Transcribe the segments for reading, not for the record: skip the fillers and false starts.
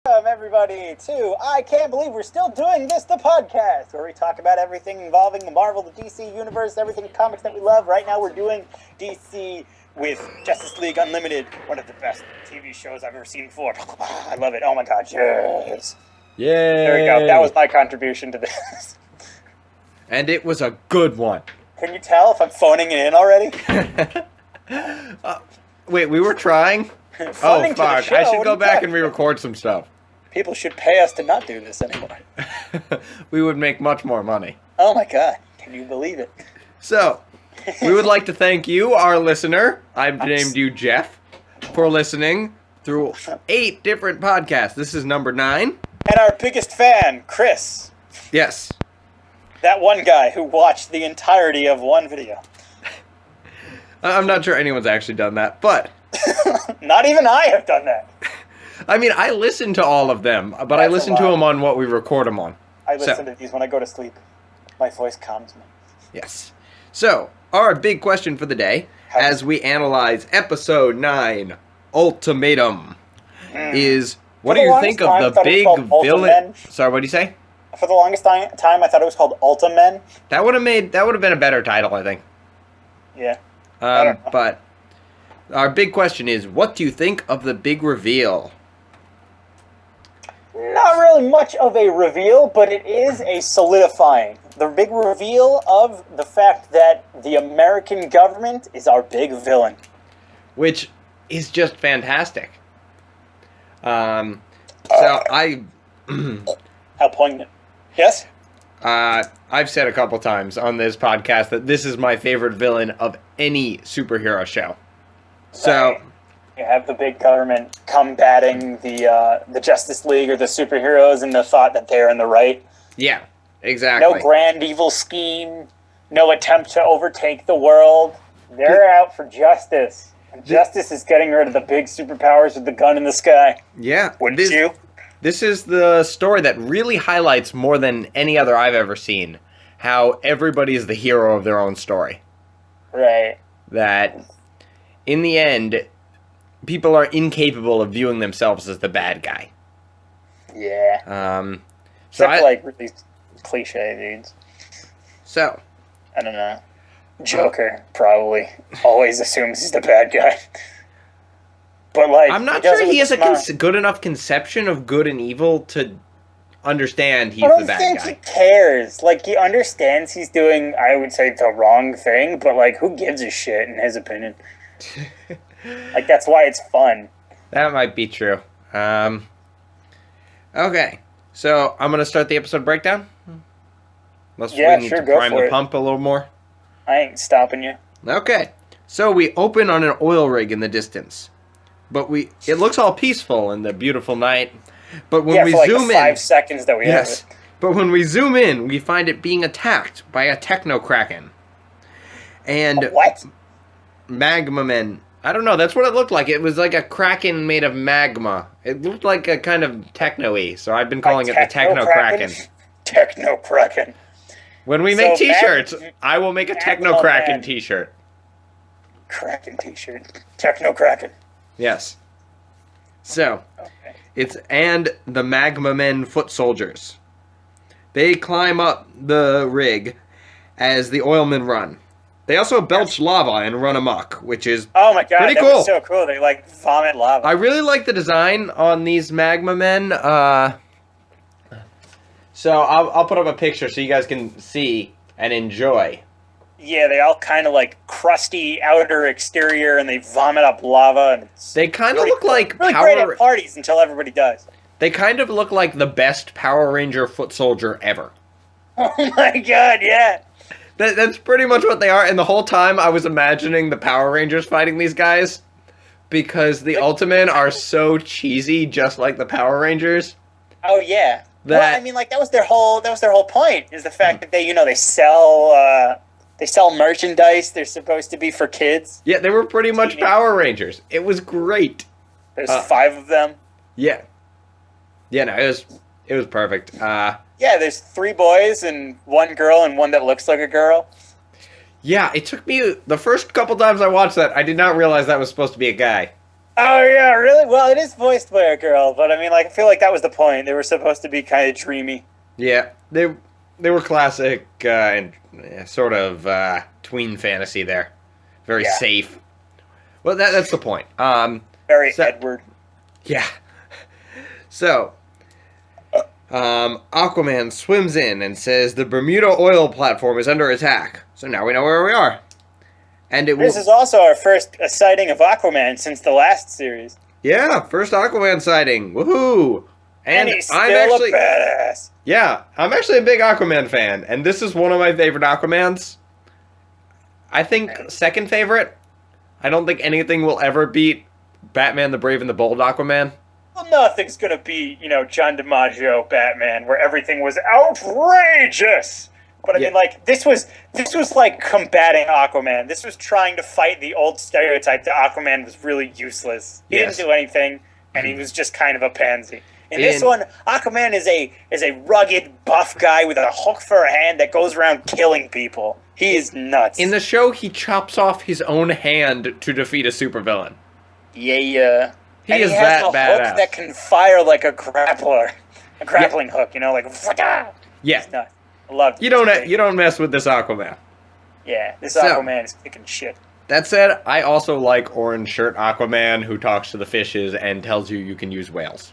Welcome, everybody, to I Can't Believe We're Still Doing This, the podcast, where we talk about everything involving the Marvel, the DC universe, everything comics that we love. Right now, we're doing DC with Justice League Unlimited, one of the best TV shows I've ever seen before. I love it. Oh my god, yes. Yay! There we go. That was my contribution to this. And it was a good one. Can you tell if I'm phoning it in already? Wait, we were trying? Phoning to the fuck. show? I should What go are you back talking and re-record some stuff. People should pay us to not do this anymore. We would make much more money. Oh my god, can you believe it? So, we would like to thank you, our listener. I've named you Jeff, for listening through 8 different podcasts. This is number 9. And our biggest fan, Chris. Yes. That one guy who watched the entirety of one video. I'm not sure anyone's actually done that, but... Not even I have done that. I mean, I listen to all of them, but I listen to them on what we record them on. I listen to these when I go to sleep. My voice calms me. Yes. So, our big question for the day, as we analyze episode 9, Ultimatum, is what do you think of the big villain? Sorry, what do you say? For the longest time, I thought it was called Ultimen. That would have been a better title, I think. Yeah. But our big question is, what do you think of the big reveal? Not really much of a reveal, but it is a solidifying. The big reveal of the fact that the American government is our big villain. Which is just fantastic. How poignant. Yes? I've said a couple times on this podcast that this is my favorite villain of any superhero show. So... Right. You have the big government combating the Justice League or the superheroes in the thought that they're in the right. Yeah, exactly. No grand evil scheme, no attempt to overtake the world. They're out for justice. And justice is getting rid of the big superpowers with the gun in the sky. Yeah. Wouldn't you? This is the story that really highlights more than any other I've ever seen how everybody is the hero of their own story. Right. That, in the end... people are incapable of viewing themselves as the bad guy. Yeah. Except for, like, really cliche dudes. So. I don't know. Joker probably always assumes he's the bad guy. But, like... I'm not sure he has a good enough conception of good and evil to understand he's the bad guy. I don't think he cares. Like, he understands he's doing, I would say, the wrong thing, but, like, who gives a shit, in his opinion? Like, that's why it's fun. That might be true. Okay. So, I'm going to start the episode breakdown? Unless we need to prime the pump a little more. I ain't stopping you. Okay. So, we open on an oil rig in the distance. But it looks all peaceful in the beautiful night. But when we zoom in... the 5 seconds that we have it. But when we zoom in, we find it being attacked by a techno-kraken. And... what? Magma men... I don't know, that's what it looked like. It was like a kraken made of magma. It looked like a kind of techno-y, so I've been calling it the Techno-Kraken. Techno-Kraken. When we make t-shirts, I will make a Techno-Kraken t-shirt. Kraken t-shirt. Techno-Kraken. Yes. So, and the Magma Men foot soldiers. They climb up the rig as the oilmen run. They also belch lava and run amok, which is pretty cool. That was so cool. They, like, vomit lava. I really like the design on these magma men. So I'll put up a picture so you guys can see and enjoy. Yeah, they all kind of, like, crusty outer exterior, and they vomit up lava. And they kind of look like really great at parties until everybody dies. They kind of look like the best Power Ranger foot soldier ever. Oh my god, yeah. That's pretty much what they are, and the whole time I was imagining the Power Rangers fighting these guys, because the Ultimen are so cheesy, just like the Power Rangers. Oh yeah. Well, I mean, like that was their whole point, is the fact that they sell merchandise. They're supposed to be for kids. Yeah, they were pretty much Power Rangers. It was great. There's 5 of them. Yeah. Yeah, no, it was perfect. Yeah, there's 3 boys and 1 girl and 1 that looks like a girl. Yeah, it took me... The first couple times I watched that, I did not realize that was supposed to be a guy. Oh yeah, really? Well, it is voiced by a girl, but I mean, like, I feel like that was the point. They were supposed to be kind of dreamy. Yeah, they were classic and sort of tween fantasy there. Very Yeah. safe. Well, that's the point. Very So- Edward. Yeah. So, Aquaman swims in and says the Bermuda oil platform is under attack. So now we know where we are. And it This will. is also our first sighting of Aquaman since the last series. Yeah, first Aquaman sighting. Woohoo! And he's still I'm actually a badass. Yeah, I'm actually a big Aquaman fan, and this is one of my favorite Aquamans. I think second favorite. I don't think anything will ever beat Batman the Brave and the Bold Aquaman. Well, nothing's gonna beat, John DiMaggio Batman, where everything was outrageous. But I Yeah. mean, like, this was like combating Aquaman. This was trying to fight the old stereotype that Aquaman was really useless. He Yes. didn't do anything, and he was just kind of a pansy. In this In- one, Aquaman is a rugged, buff guy with a hook for a hand that goes around killing people. He is nuts. In the show, he chops off his own hand to defeat a supervillain. Yeah. He And is he has that a badass. hook that can fire like a grappler. A grappling hook, like Yeah, It's nuts. I love it. you It's great. don't mess with this Aquaman. Yeah, this So- Aquaman is kicking shit. That said, I also like orange shirt Aquaman who talks to the fishes and tells you can use whales.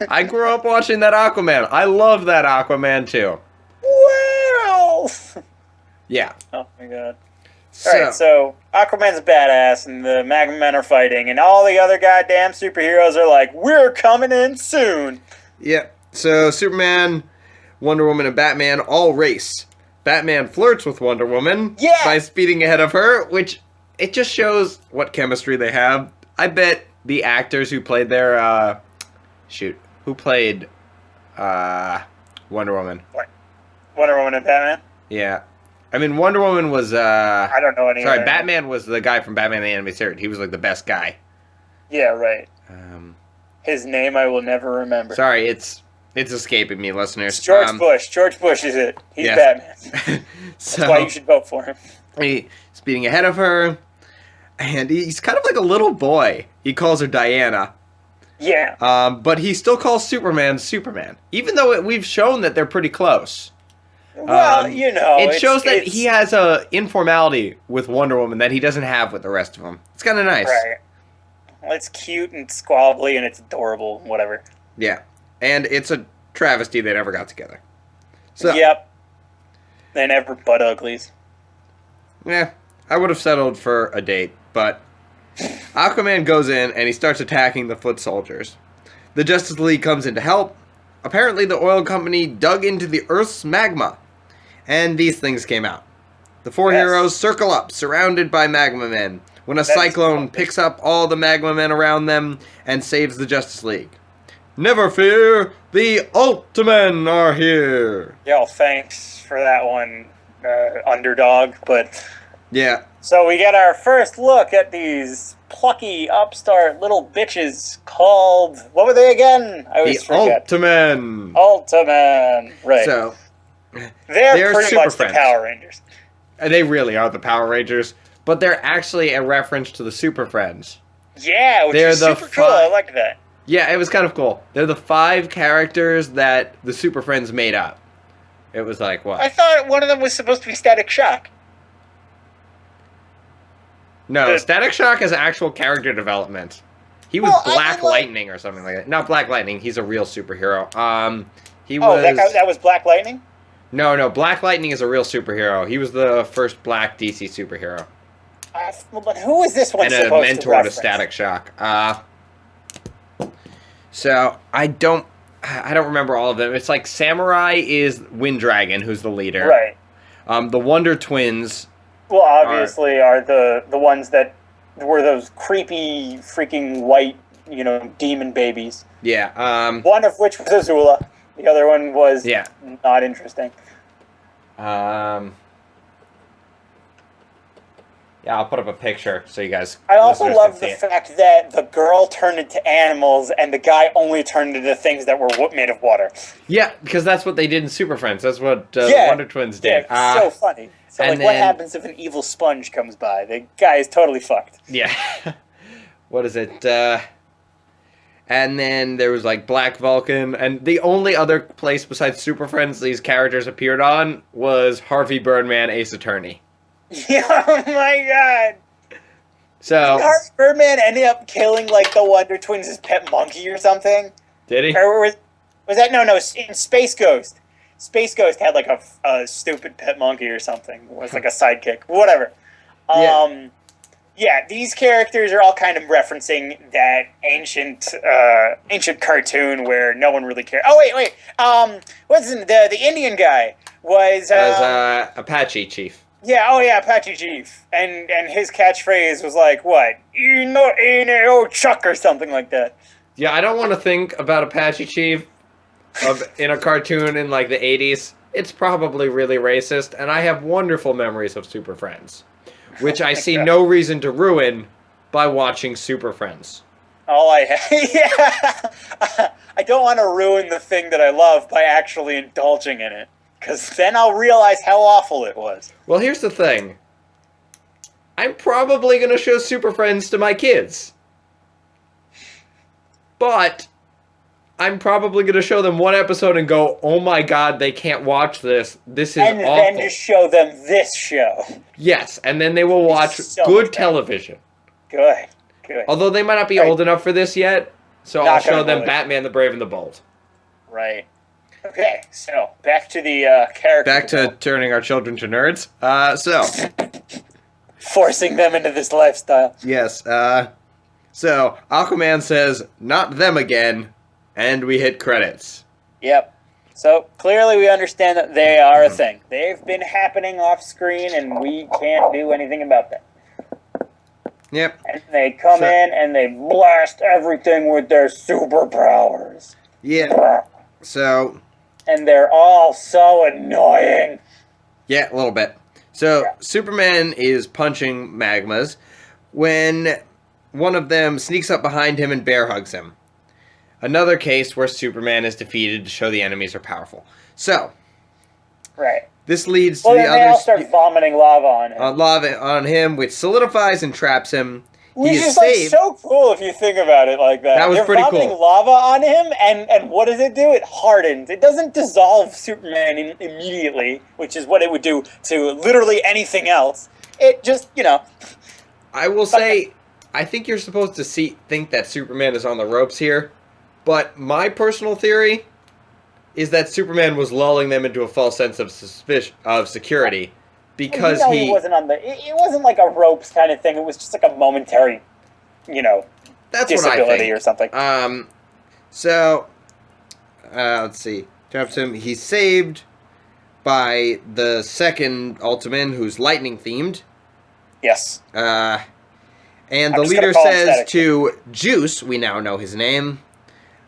I grew up watching that Aquaman. I love that Aquaman too. Well. Yeah. Oh my god. So, Alright, so Aquaman's a badass and the Magma Men are fighting and all the other goddamn superheroes are like, we're coming in soon. yeah. So Superman, Wonder Woman, and Batman all race. Batman flirts with Wonder Woman Yeah. by speeding ahead of her, which it just shows what chemistry they have. I bet the actors who played their who played Wonder Woman. Wonder Woman and Batman? Yeah. I mean Wonder Woman was I don't know any sorry, other- Batman was the guy from Batman the Animated Series. He was like the best guy. Yeah, right. Um, His name I will never remember. sorry, it's escaping me, listeners. It's George Bush. George Bush is it. He's yeah. Batman. So That's why you should vote for him. he's speeding ahead of her, and he's kind of like a little boy. He calls her Diana, Yeah. but he still calls Superman Superman, even though we've shown that they're pretty close. Well, It shows that it's- he has a informality with Wonder Woman that he doesn't have with the rest of them. It's kind of nice. Right. Well, it's cute and squabbly and it's adorable. Whatever. Yeah, and it's a travesty they never got together. So Yep. They never butt uglies. yeah, I would have settled for a date, but Aquaman goes in and he starts attacking the foot soldiers. The Justice League comes in to help. Apparently, the oil company dug into the Earth's magma, and these things came out. The four Yes. heroes circle up, surrounded by magma men, when a That is cyclone awesome. picks up all the magma men around them and saves the Justice League. Never fear, the Ultimatum are here. Yo, thanks for that one, underdog. But Yeah, so we get our first look at these plucky upstart little bitches called, what were they again? I the always forget. Ultimatum. Ultiman. Right. So, they're they're pretty super much friends. the Power Rangers. they really are the Power Rangers, but they're actually a reference to the Super Friends. Yeah, which They're is the super cool. I five- like that. Yeah, it was kind of cool. They're the 5 characters that the Super Friends made up. It was like, what? I thought one of them was supposed to be Static Shock. No, the- Static Shock is actual character development. He was Well, I Black mean, like- Lightning or something like that. Not Black Lightning, he's a real superhero. He Oh, was... that was Black Lightning? No, Black Lightning is a real superhero. He was the first black DC superhero. But who is this one And a supposed mentor to to reference? Static Shock. So I don't remember all of them. It's like Samurai is Wind Dragon, who's the leader. Right. The Wonder Twins. Well, obviously are the ones that were those creepy freaking white, demon babies. Yeah. One of which was Azula. The other one was Yeah. not interesting. Yeah, I'll put up a picture so you guys. I also listeners love can the see it. fact that the girl turned into animals and the guy only turned into things that were made of water. Yeah, because that's what they did in Super Friends. That's what the Yeah. Wonder Twins Yeah, did. it's so funny. So, and what then- happens if an evil sponge comes by? The guy is totally fucked. Yeah. what is it? And then there was like Black Vulcan, and the only other place besides Super Friends these characters appeared on was Harvey Birdman, Ace Attorney. Yeah, oh my god. So Didn't Harvey Birdman ended up killing like the Wonder Twins' pet monkey or something? did he? Or was that no? In Space Ghost. Space Ghost had like a stupid pet monkey or something. It was like a sidekick, whatever. Yeah. Yeah, these characters are all kind of referencing that ancient cartoon where no one really cared. Oh wait. What's the Indian guy was As Apache Chief. yeah, oh yeah, Apache Chief, and his catchphrase was like what? You know, oh Chuck or something like that. Yeah, I don't want to think about Apache Chief in a cartoon in like the 80s. It's probably really racist, and I have wonderful memories of Super Friends, which I see no reason to ruin by watching Super Friends. Yeah, I don't want to ruin the thing that I love by actually indulging in it, because then I'll realize how awful it was. Well, here's the thing. I'm probably going to show Super Friends to my kids. But I'm probably going to show them one episode and go, oh my god, they can't watch this. This is and awful. And then just show them this show. Yes, and then they will watch good television. Good. Although they might not be old enough for this yet, so I'll show them Batman the Brave and the Bold. Right. Okay, so back to the character. Back to turning our children to nerds. Forcing them into this lifestyle. Yes, so Aquaman says, not them again, and we hit credits. Yep. So clearly we understand that they are a thing. They've been happening off screen and we can't do anything about that. Yep. And they come in and they blast everything with their superpowers. Yeah. So. And they're all so annoying. Yeah, a little bit. So Superman is punching magmas when one of them sneaks up behind him and bear hugs him. Another case where Superman is defeated to show the enemies are powerful. So, this leads to the others. They all start vomiting lava on him. Lava on him, which solidifies and traps him. Which is like so cool if you think about it like that. That was pretty cool. They're vomiting lava on him, and what does it do? It hardens. It doesn't dissolve Superman immediately, which is what it would do to literally anything else. It just, I will say, I think you're supposed to think that Superman is on the ropes here, but my personal theory is that Superman was lulling them into a false sense of security because he wasn't on the. It wasn't like a ropes kind of thing. It was just like a momentary, that's disability what I think. Or something. Let's see. Traps him. He's saved by the second Ultiman, who's lightning themed. Yes. And the leader says to Juice, we now know his name,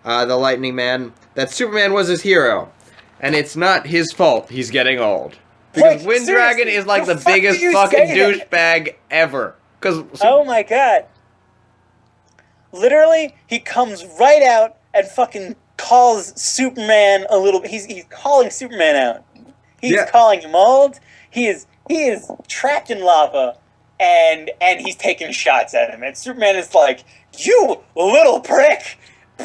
the Lightning Man, that Superman was his hero. And it's not his fault he's getting old. Because Wind Dragon is like the biggest fucking douchebag ever. Oh my god. Literally, he comes right out and fucking calls Superman a little... He's calling Superman out. He's calling him old. He is trapped in lava. And he's taking shots at him. And Superman is like, you little prick!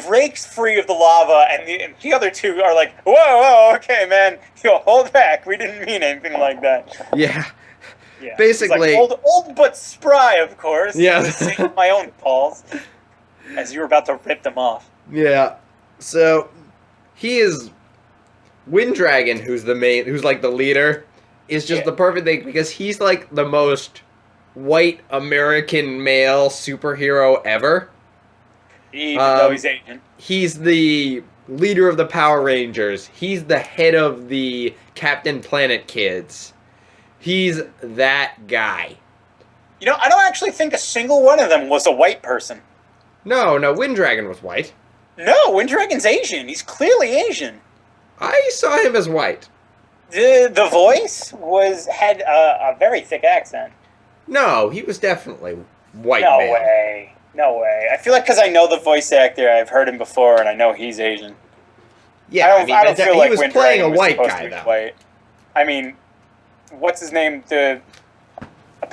Breaks free of the lava, and the other two are like, whoa, okay, man. Hold back. We didn't mean anything like that. Yeah. Basically. Like, old but spry, of course. Yeah. Saving my own balls. As you were about to rip them off. Yeah. So, he is... Wind Dragon, who's like the leader, is just the perfect thing, because he's like the most white American male superhero ever. Even though he's Asian. He's the leader of the Power Rangers. He's the head of the Captain Planet kids. He's that guy. I don't actually think a single one of them was a white person. No, Wind Dragon was white. No, Wind Dragon's Asian. He's clearly Asian. I saw him as white. The voice had a very thick accent. No, he was definitely white. No way. I feel like because I know the voice actor, I've heard him before, and I know he's Asian. Yeah, I don't feel like he was playing a white guy, though. White. I mean, what's his name? The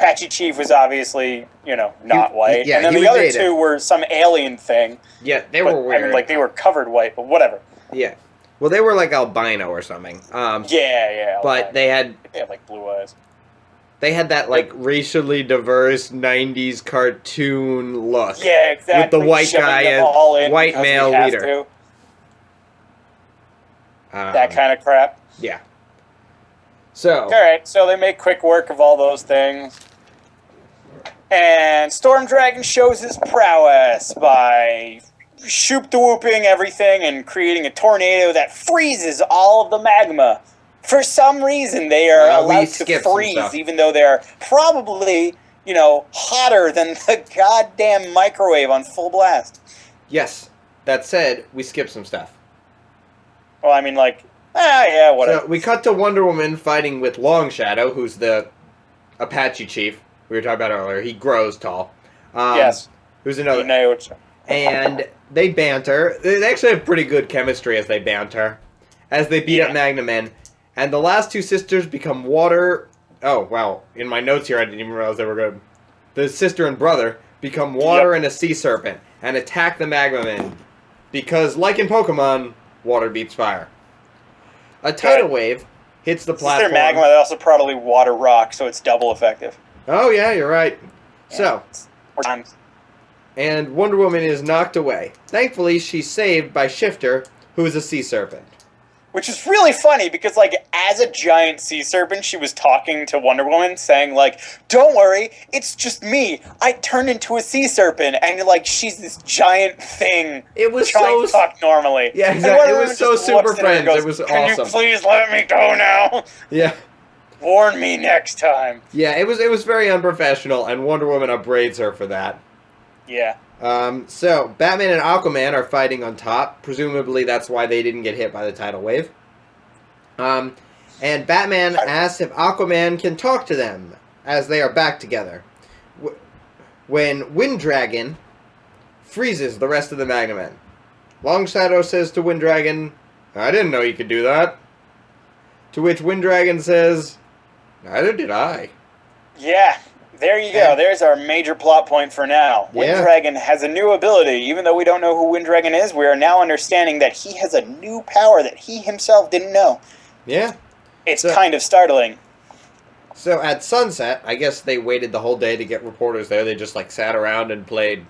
Apache Chief was obviously, not white. yeah, and then he the was other native. two were some alien thing. Yeah, they But, were weird. I mean, like, they were covered white, but whatever. Yeah. Well, they were like albino or something. Yeah. But they had like blue eyes. They had that like racially diverse '90s cartoon look. Yeah, exactly. With the white Shoving guy them and all in white because we male have leader. to. Um, That kind of crap. Yeah. So. All right, so they make quick work of all those things. And Storm Dragon shows his prowess by shoop-de-whooping everything and creating a tornado that freezes all of the magma. For some reason, they are allowed to freeze, even though they're probably, hotter than the goddamn microwave on full blast. Yes. That said, we skipped some stuff. Well, I mean, yeah, whatever. So we cut to Wonder Woman fighting with Long Shadow, who's the Apache chief we were talking about earlier. He grows tall. Yes. Who's another. And they banter. They actually have pretty good chemistry as they banter. As they beat up Magna Men. And the last two sisters become water... Oh, wow. In my notes here, I didn't even realize they were good. The sister and brother become water and a sea serpent. And attack the Magma Men. Because, like in Pokemon, water beats fire. A tidal wave hits the platform. Since they're magma, they also probably water rock, so it's double effective. Oh, yeah, you're right. Yeah. So... More times. And Wonder Woman is knocked away. Thankfully, she's saved by Shifter, who is a sea serpent. Which is really funny because, as a giant sea serpent, she was talking to Wonder Woman, saying, don't worry, it's just me. I turned into a sea serpent. And, she's this giant thing. It was trying to talk normally. Yeah, exactly. It was so Super Friends. It was awesome. Can you please let me go now? Yeah. Warn me next time. Yeah, it was very unprofessional, and Wonder Woman upbraids her for that. Yeah. So, Batman and Aquaman are fighting on top. Presumably that's why they didn't get hit by the tidal wave. And Batman asks if Aquaman can talk to them as they are back together. When Wind Dragon freezes the rest of the Magna Men. Long Shadow says to Wind Dragon, I didn't know you could do that. To which Wind Dragon says, neither did I. Yeah. There you go. There's our major plot point for now. Wind Dragon has a new ability. Even though we don't know who Wind Dragon is, we are now understanding that he has a new power that he himself didn't know. Yeah. It's kind of startling. So at sunset, I guess they waited the whole day to get reporters there. They just sat around and played.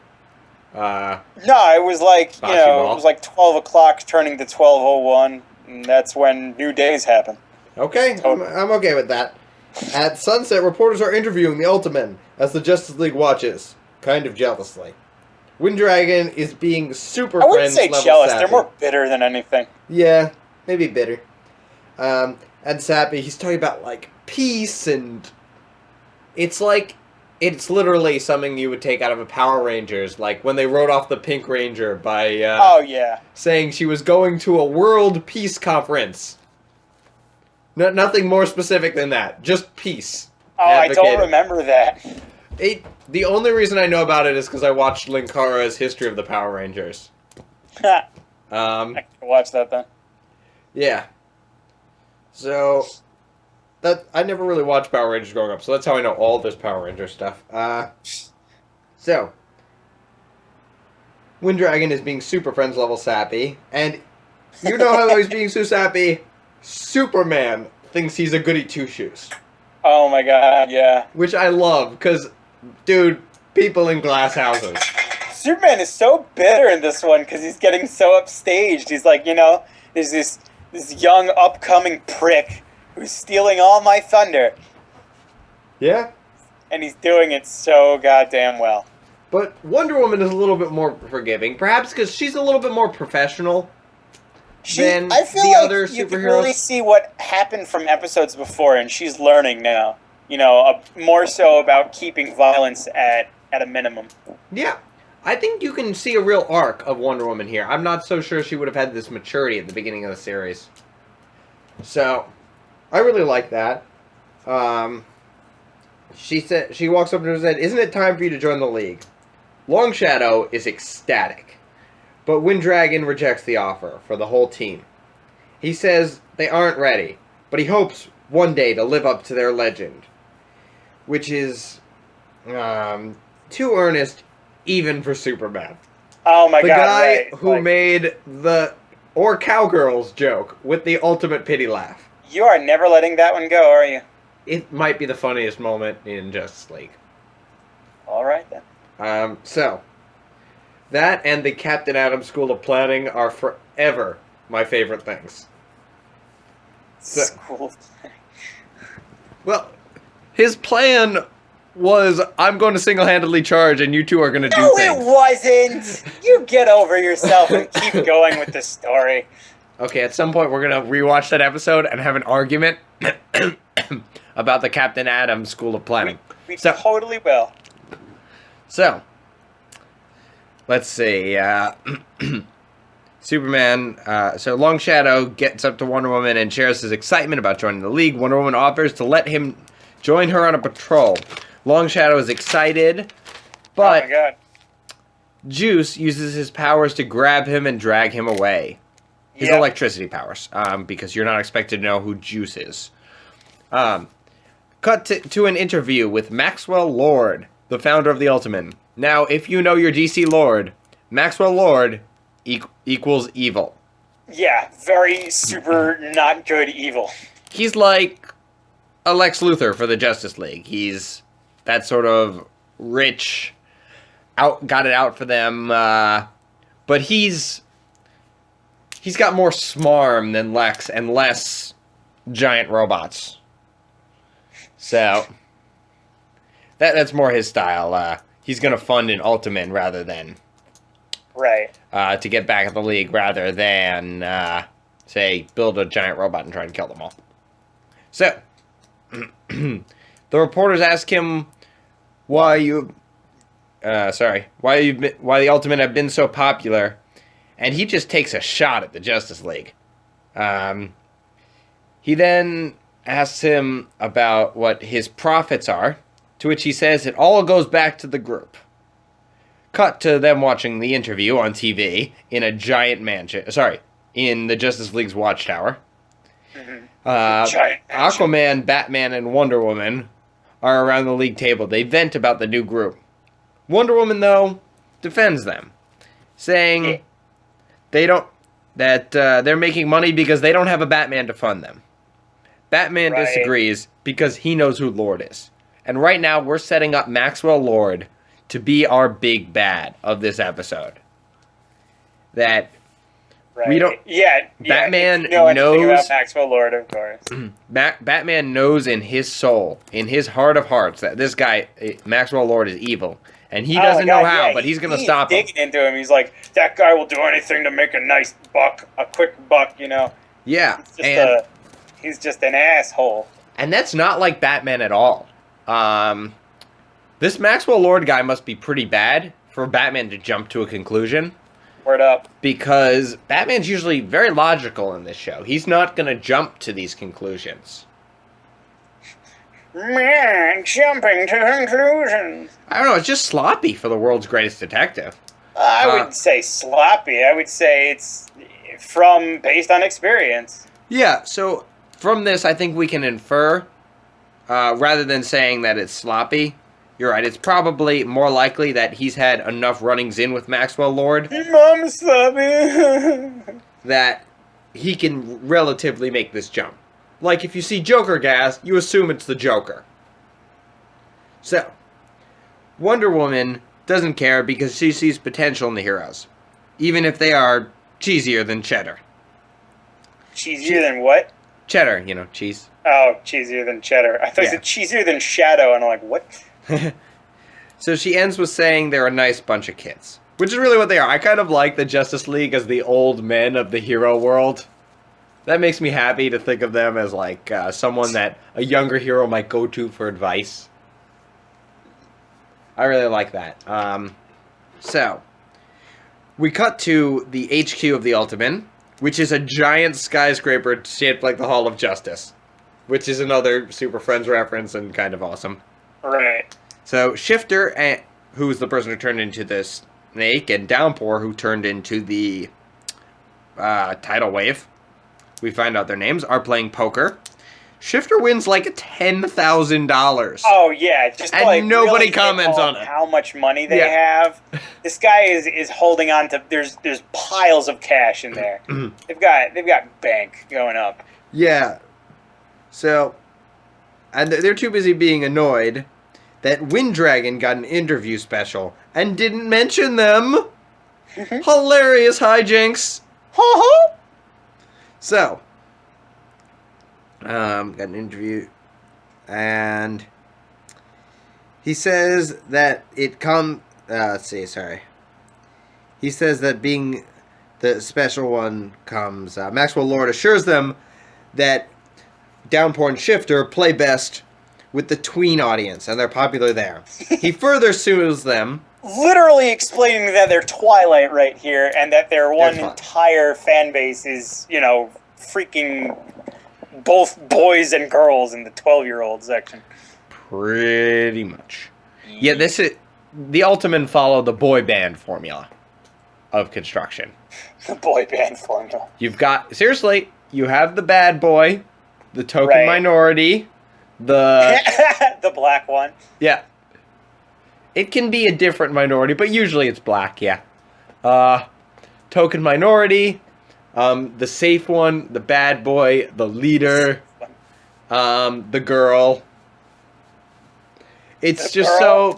No, it was it was 12 o'clock turning to 12:01, and that's when new days happen. Okay, I'm okay with that. At sunset, reporters are interviewing the Ultimatum as the Justice League watches, kind of jealously. Wind Dragon is being super friends. I wouldn't say jealous. They're more bitter than anything. Yeah, maybe bitter. And sappy. He's talking about peace, and it's literally something you would take out of a Power Rangers, when they wrote off the Pink Ranger by saying she was going to a world peace conference. Nothing more specific than that. Just peace. Oh, I don't remember that. The only reason I know about it is because I watched Linkara's History of the Power Rangers. I can watch that then. Yeah. So, I never really watched Power Rangers growing up, so that's how I know all this Power Ranger stuff. So, Wind Dragon is being super friends level sappy, and you know how he's being so sappy? Superman thinks he's a goody two-shoes. Oh my god, yeah. Which I love, because, dude, people in glass houses. Superman is so bitter in this one, because he's getting so upstaged. He's there's this young, upcoming prick who's stealing all my thunder. Yeah? And he's doing it so goddamn well. But Wonder Woman is a little bit more forgiving, perhaps because she's a little bit more professional. I feel other you superheroes. can really see what happened from episodes before, and she's learning now. More so about keeping violence at a minimum. Yeah, I think you can see a real arc of Wonder Woman here. I'm not so sure she would have had this maturity at the beginning of the series. So, I really like that. She walks up to her and said, "Isn't it time for you to join the League?" Long Shadow is ecstatic. But Wind Dragon rejects the offer for the whole team. He says they aren't ready, but he hopes one day to live up to their legend. Which is too earnest, even for Superman. Oh my The god! guy Right. who made the or cowgirls joke with the ultimate pity laugh. You are never letting that one go, are you? It might be the funniest moment in Justice League. All right then. So that and the Captain Adam School of Planning are forever my favorite things. So, School. well, his plan was, I'm going to single-handedly charge and you two are going to do No, things. it wasn't. You get over yourself and keep going with the story. Okay, at some point we're going to rewatch that episode and have an argument about the Captain Adam School of Planning. We totally will. So, let's see. Superman, so Long Shadow gets up to Wonder Woman and shares his excitement about joining the League. Wonder Woman offers to let him join her on a patrol. Long Shadow is excited, but oh my God. Juice uses his powers to grab him and drag him away. His electricity powers, because you're not expected to know who Juice is. Cut to an interview with Maxwell Lord, the founder of the Ultimatum. Now, if you know your DC Lord, Maxwell Lord equals evil. Yeah, very super not good evil. He's like a Lex Luthor for the Justice League. He's that sort of rich, got it out for them, but he's got more smarm than Lex and less giant robots. So that's more his style. He's gonna fund an Ultimatum rather than to get back at the League rather than say build a giant robot and try and kill them all. So the reporters ask him why the Ultimatum have been so popular, and he just takes a shot at the Justice League. He then asks him about what his profits are, to which he says it all goes back to the group. Cut to them watching the interview on TV in a giant mansion. Sorry, in the Justice League's watchtower. Aquaman, Batman, and Wonder Woman are around the League table. They vent about the new group. Wonder Woman, though, defends them, saying they're making money because they don't have a Batman to fund them. Batman disagrees because he knows who Lord is. And right now, we're setting up Maxwell Lord to be our big bad of this episode. That we don't... Batman knows... About Maxwell Lord, of course. Batman knows in his soul, in his heart of hearts, that this guy, Maxwell Lord, is evil. And he doesn't know how, but he's going to stop him. He's digging into him. He's like, that guy will do anything to make a nice buck, a quick buck, you know? Yeah. He's just an asshole. And that's not like Batman at all. This Maxwell Lord guy must be pretty bad for Batman to jump to a conclusion. Word up. Because Batman's usually very logical in this show. He's not going to jump to these conclusions. Man, jumping to conclusions. I don't know, it's just sloppy for the world's greatest detective. I wouldn't say sloppy. I would say it's based on experience. Yeah, so from this, I think we can infer, rather than saying that it's sloppy, you're right, it's probably more likely that he's had enough runnings in with Maxwell Lord. Mom's sloppy. That he can relatively make this jump. Like, if you see Joker gas, you assume it's the Joker. So, Wonder Woman doesn't care because she sees potential in the heroes. Even if they are cheesier than cheddar. Cheesier than what? Cheddar, cheese. Oh, cheesier than cheddar. I thought you said cheesier than shadow, and I'm like, what? So she ends with saying they're a nice bunch of kids. Which is really what they are. I kind of like the Justice League as the old men of the hero world. That makes me happy to think of them as like someone that a younger hero might go to for advice. I really like that. So, we cut to the HQ of the Ultimatum, which is a giant skyscraper shaped like the Hall of Justice, which is another Super Friends reference and kind of awesome. Right. So, Shifter, who's the person who turned into the snake, and Downpour, who turned into the tidal wave, we find out their names, are playing poker. Shifter wins like $10,000. Oh yeah, just And like nobody really comments hit on it. how much money they Yeah. have. This guy is holding on to. There's piles of cash in there. they've got bank going up. Yeah. So, and they're too busy being annoyed that Winddragon got an interview special and didn't mention them. Hilarious hijinks. So, got an interview, and he says that let's see, sorry. He says that being the special one comes, Maxwell Lord assures them that Downpour and Shifter play best with the tween audience, and they're popular there. He further sues them. Literally explaining that they're Twilight right here, and that their one entire fan base is, freaking both boys and girls in the 12-year-old section. Pretty much. Yeah, the Ultimatum follow the boy band formula of construction. The boy band formula. You have the bad boy, the token minority, the black one. Yeah. It can be a different minority, but usually it's black, yeah. Token minority, the safe one, the bad boy, the leader, the girl. It's just so...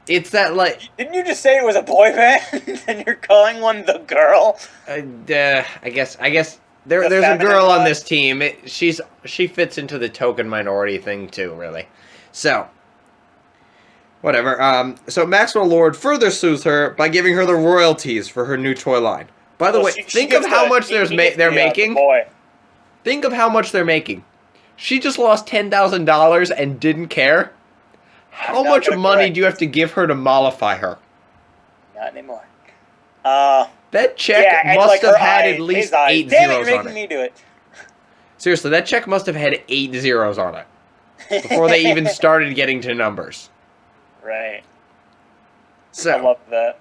It's that, like... Didn't you just say it was a boy band, and you're calling one the girl? I guess there's a girl on this team. She fits into the token minority thing, too, really. So... Whatever. So Maxwell Lord further sues her by giving her the royalties for her new toy line. By the way, think of how much they're making. Think of how much they're making. She just lost $10,000 and didn't care. How much money do you have to give her to mollify her? Not anymore. That check must have had at least 8 zeros on it. You're making me do it. Seriously, that check must have had 8 zeros on it before they even started getting to numbers. Right. So I love that.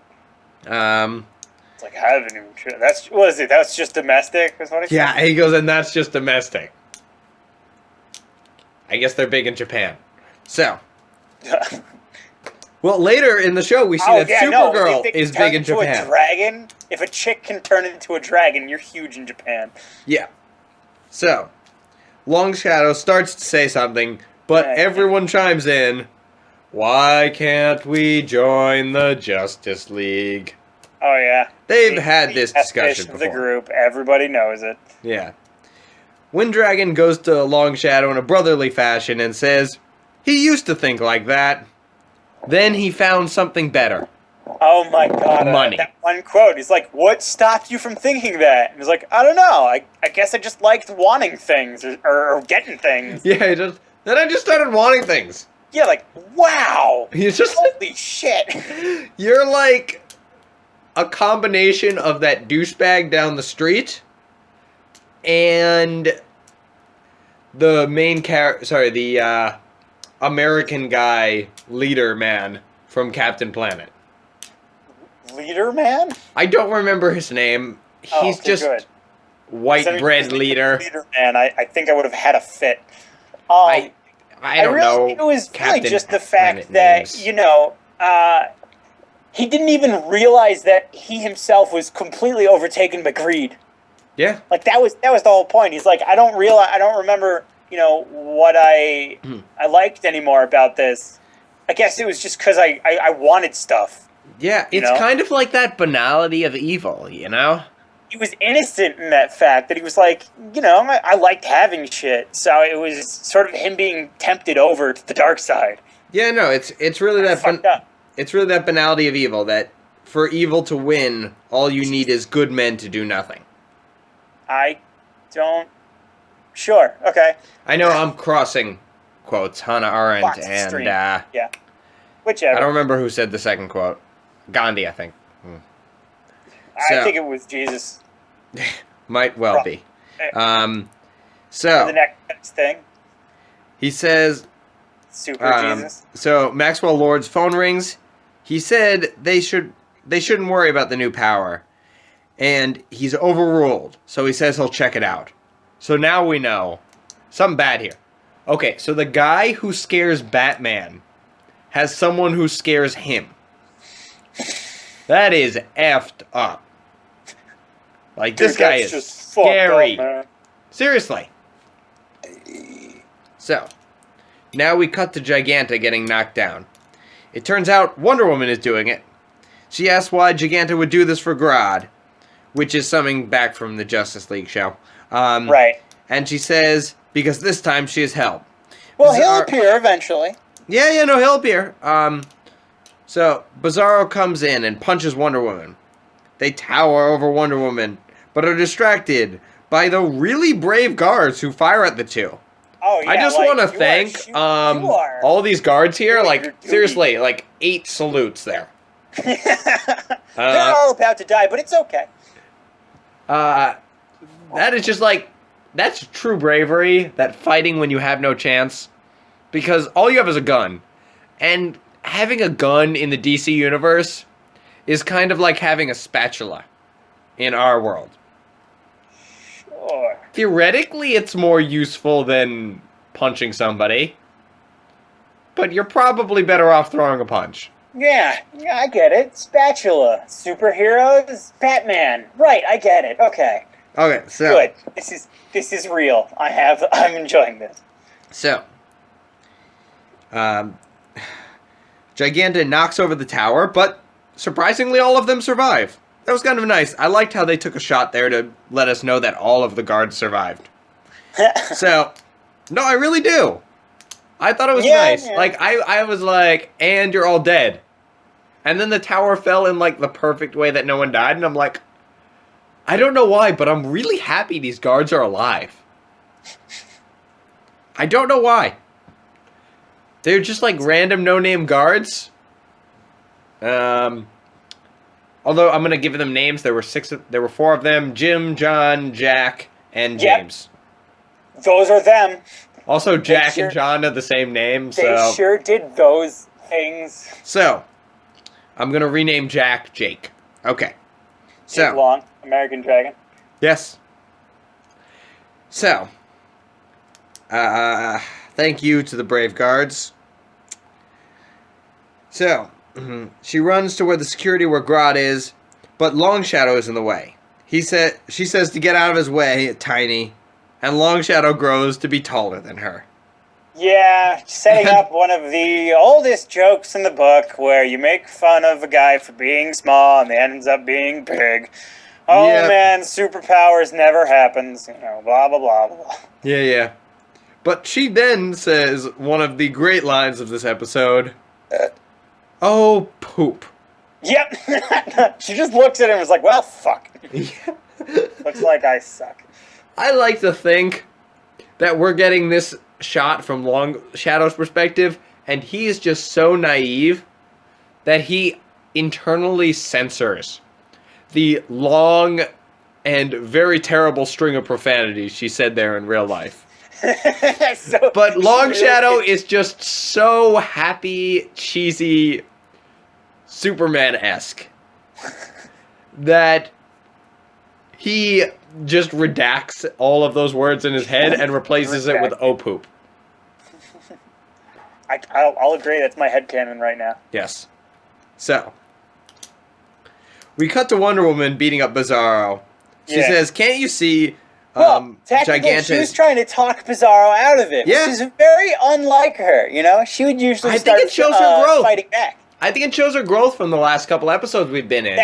It's like I haven't even. What is it? That's just domestic. Is what he said? Yeah, he goes, and that's just domestic. I guess they're big in Japan. So, well, later in the show we see that Supergirl is big in Japan. A dragon. If a chick can turn into a dragon, you're huge in Japan. Yeah. So, Long Shadow starts to say something, but everyone chimes in. Why can't we join the Justice League? Oh, yeah. They've had this discussion before. The group. Everybody knows it. Yeah. Winddragon goes to Long Shadow in a brotherly fashion and says, he used to think like that. Then he found something better. Oh, my God. Money. That one quote. He's like, what stopped you from thinking that? And he's like, I don't know. I guess I just liked wanting things or getting things. Yeah, then I just started wanting things. Yeah, like, wow! He's just... Holy shit! You're like a combination of that douchebag down the street and the main the American guy, leader man from Captain Planet. Leader man? I don't remember his name. He's just good. White bread leader. Leader man, I think I would have had a fit. I don't know. It was Captain really just the fact that, names. he didn't even realize that he himself was completely overtaken by greed. Yeah. Like, that was the whole point. He's like, I don't remember, what I liked anymore about this. I guess it was just because I wanted stuff. Yeah, it's kind of like that banality of evil, He was innocent in that fact that he was like, I liked having shit. So it was sort of him being tempted over to the dark side. Yeah, no, it's really it's really that banality of evil that for evil to win, all you need is good men to do nothing. Sure, okay. I know I'm crossing quotes, Hannah Arendt and yeah. Whichever. I don't remember who said the second quote. Gandhi, I think. I think it was Jesus. Might well be. The next thing. He says... Jesus. So, Maxwell Lord's phone rings. He said they shouldn't worry about the new power. And he's overruled. So he says he'll check it out. So now we know something bad here. Okay, so the guy who scares Batman has someone who scares him. That is effed up. Like, Dude, this guy that's is just fucked scary. up, man. Seriously. So, now we cut to Giganta getting knocked down. It turns out Wonder Woman is doing it. She asks why Giganta would do this for Grodd, which is something back from the Justice League show. Right. And she says, because this time she has help. Well, he'll appear eventually. Yeah, no, he'll appear. So, Bizarro comes in and punches Wonder Woman. They tower over Wonder Woman, but are distracted by the really brave guards who fire at the two. Oh, yeah, I just want to thank all these guards here. Like, seriously, like 8 salutes there. They're all about to die, but it's okay. That is just like, that's true bravery, that fighting when you have no chance. Because all you have is a gun. And having a gun in the DC universe is kind of like having a spatula in our world. Sure. Theoretically, it's more useful than punching somebody. But you're probably better off throwing a punch. Yeah, I get it. Spatula. Superheroes. Batman. Right, I get it. Okay. Okay, so... Good. This is real. I'm enjoying this. So... Giganta knocks over the tower, but surprisingly all of them survive. That was kind of nice. I liked how they took a shot there to let us know that all of the guards survived. So, no, I really do. I thought it was nice. Yeah. Like, I was like, and you're all dead. And then the tower fell in, like, the perfect way that no one died, and I'm like, I don't know why, but I'm really happy these guards are alive. I don't know why. They're just, like, random no-name guards. Although I'm going to give them names. There were 4 of them. Jim, John, Jack, and James. Yep. Those are them. Also, Jack and John are the same name, so... They sure did those things. So, I'm going to rename Jack Jake. Okay. So... Jake Long, American Dragon. Yes. So... thank you to the brave guards. So, she runs to where the security where Grodd is, but Long Shadow is in the way. She says to get out of his way, Tiny, and Long Shadow grows to be taller than her. Yeah, setting up one of the oldest jokes in the book where you make fun of a guy for being small and he ends up being big. Oh man, superpowers never happens, blah, blah, blah, blah. Yeah. But she then says one of the great lines of this episode, oh, poop. Yep. She just looks at him and is like, well, fuck. Yeah. Looks like I suck. I like to think that we're getting this shot from Long Shadow's perspective, and he is just so naive that he internally censors the long and very terrible string of profanities she said there in real life. But Long Shadow is just so happy, cheesy, Superman-esque that he just redacts all of those words in his head and replaces it with "oh poop." I'll agree. That's my headcanon right now. Yes. So we cut to Wonder Woman beating up Bizarro. She says, "Can't you see?" Technically, she was trying to talk Bizarro out of it, which is very unlike her. She would usually start her growth. Fighting back. I think it shows her growth from the last couple episodes we've been in.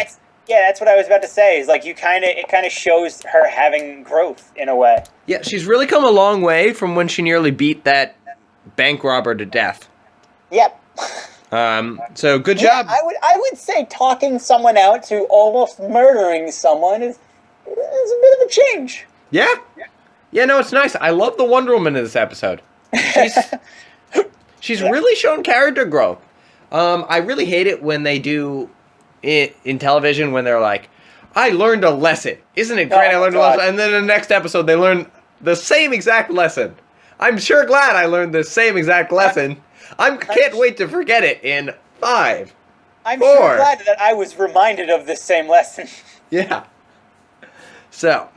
That's what I was about to say. Is like it kind of shows her having growth in a way. Yeah, she's really come a long way from when she nearly beat that bank robber to death. Yep. So good job. I would say talking someone out to almost murdering someone is a bit of a change. Yeah. Yeah, no, it's nice. I love the Wonder Woman in this episode. She's really shown character growth. I really hate it when they do it in television when they're like, I learned a lesson. Isn't it great I learned a lesson? And then in the next episode they learn the same exact lesson. I'm sure glad I learned the same exact lesson. I can't wait to forget it in 5, I'm 4. sure glad that I was reminded of this same lesson. Yeah. So,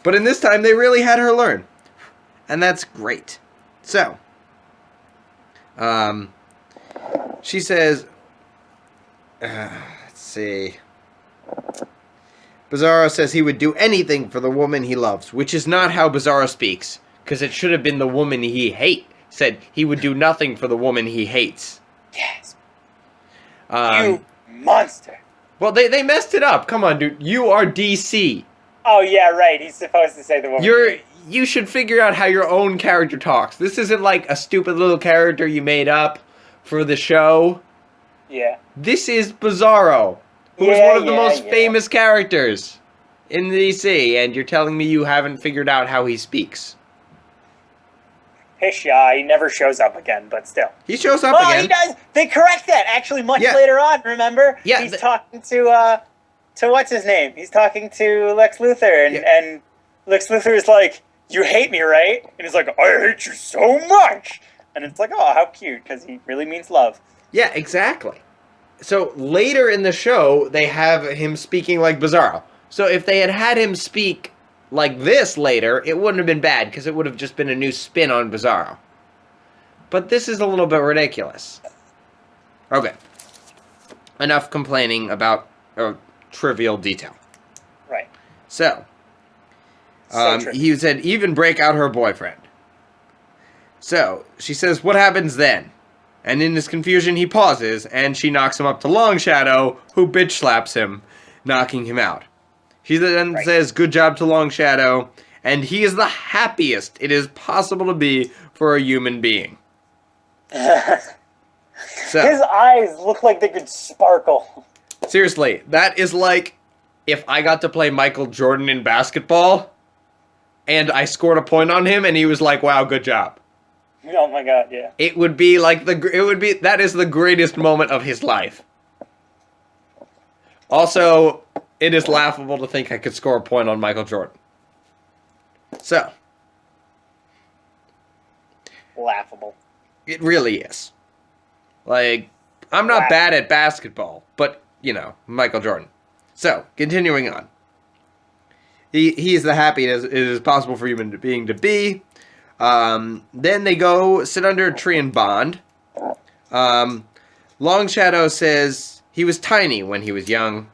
but in this time they really had her learn. And that's great. So, she says, let's see. Bizarro says he would do anything for the woman he loves, which is not how Bizarro speaks, because it should have been the woman he hates. Said he would do nothing for the woman he hates. Yes. You monster. Well, they messed it up. Come on, dude. You are DC. Oh, yeah, right. He's supposed to say the woman. You should figure out how your own character talks. This isn't like a stupid little character you made up for the show. Yeah. This is Bizarro, who is one of the most famous characters in DC, and you're telling me you haven't figured out how he speaks. He never shows up again, but still. He shows up again. He does. They correct that, actually, much later on, remember? Yeah. He's talking to what's his name? He's talking to Lex Luthor, and Lex Luthor is like, you hate me, right? And he's like, I hate you so much! And it's like, oh, how cute, because he really means love. Yeah, exactly. So, later in the show, they have him speaking like Bizarro. So, if they had him speak like this later, it wouldn't have been bad, because it would have just been a new spin on Bizarro. But this is a little bit ridiculous. Okay. Enough complaining about a trivial detail. Right. So he said, even break out her boyfriend. So, she says, what happens then? And in his confusion, he pauses, and she knocks him up to Long Shadow, who bitch slaps him, knocking him out. She then says, good job to Long Shadow, and he is the happiest it is possible to be for a human being. So, his eyes look like they could sparkle. Seriously, that is like if I got to play Michael Jordan in basketball, and I scored a point on him, and he was like, wow, good job. Oh my god, yeah. It would be like that is the greatest moment of his life. Also, it is laughable to think I could score a point on Michael Jordan. So. Laughable. It really is. Like, I'm not bad at basketball, but, you know, Michael Jordan. So, continuing on. He is the happiest it is possible for human being to be. Then they go sit under a tree and bond. Long Shadow says he was tiny when he was young,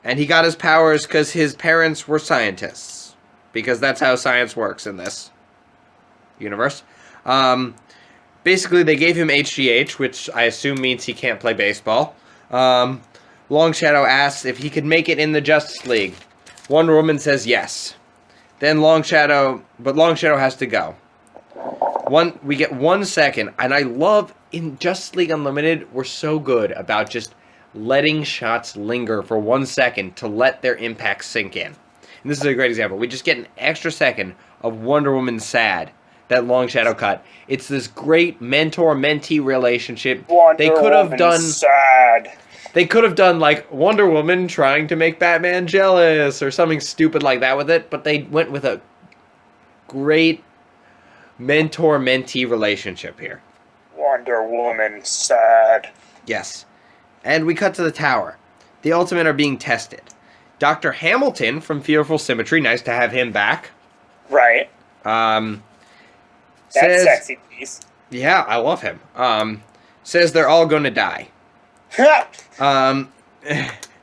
and he got his powers because his parents were scientists. Because that's how science works in this universe. Basically, they gave him HGH, which I assume means he can't play baseball. Long Shadow asks if he could make it in the Justice League. Wonder Woman says yes. Then Long Shadow has to go. We get 1 second, and I love, in Justice League Unlimited, we're so good about just letting shots linger for 1 second to let their impact sink in. And this is a great example. We just get an extra second of Wonder Woman sad, that Long Shadow cut. It's this great mentor-mentee relationship. They could have done like Wonder Woman trying to make Batman jealous or something stupid like that with it, but they went with a great mentor-mentee relationship here. Wonder Woman sad. Yes. And we cut to the tower. The Ultimate are being tested. Dr. Hamilton from Fearful Symmetry, nice to have him back. Right. Says, that sexy piece. Yeah, I love him. Says they're all going to die.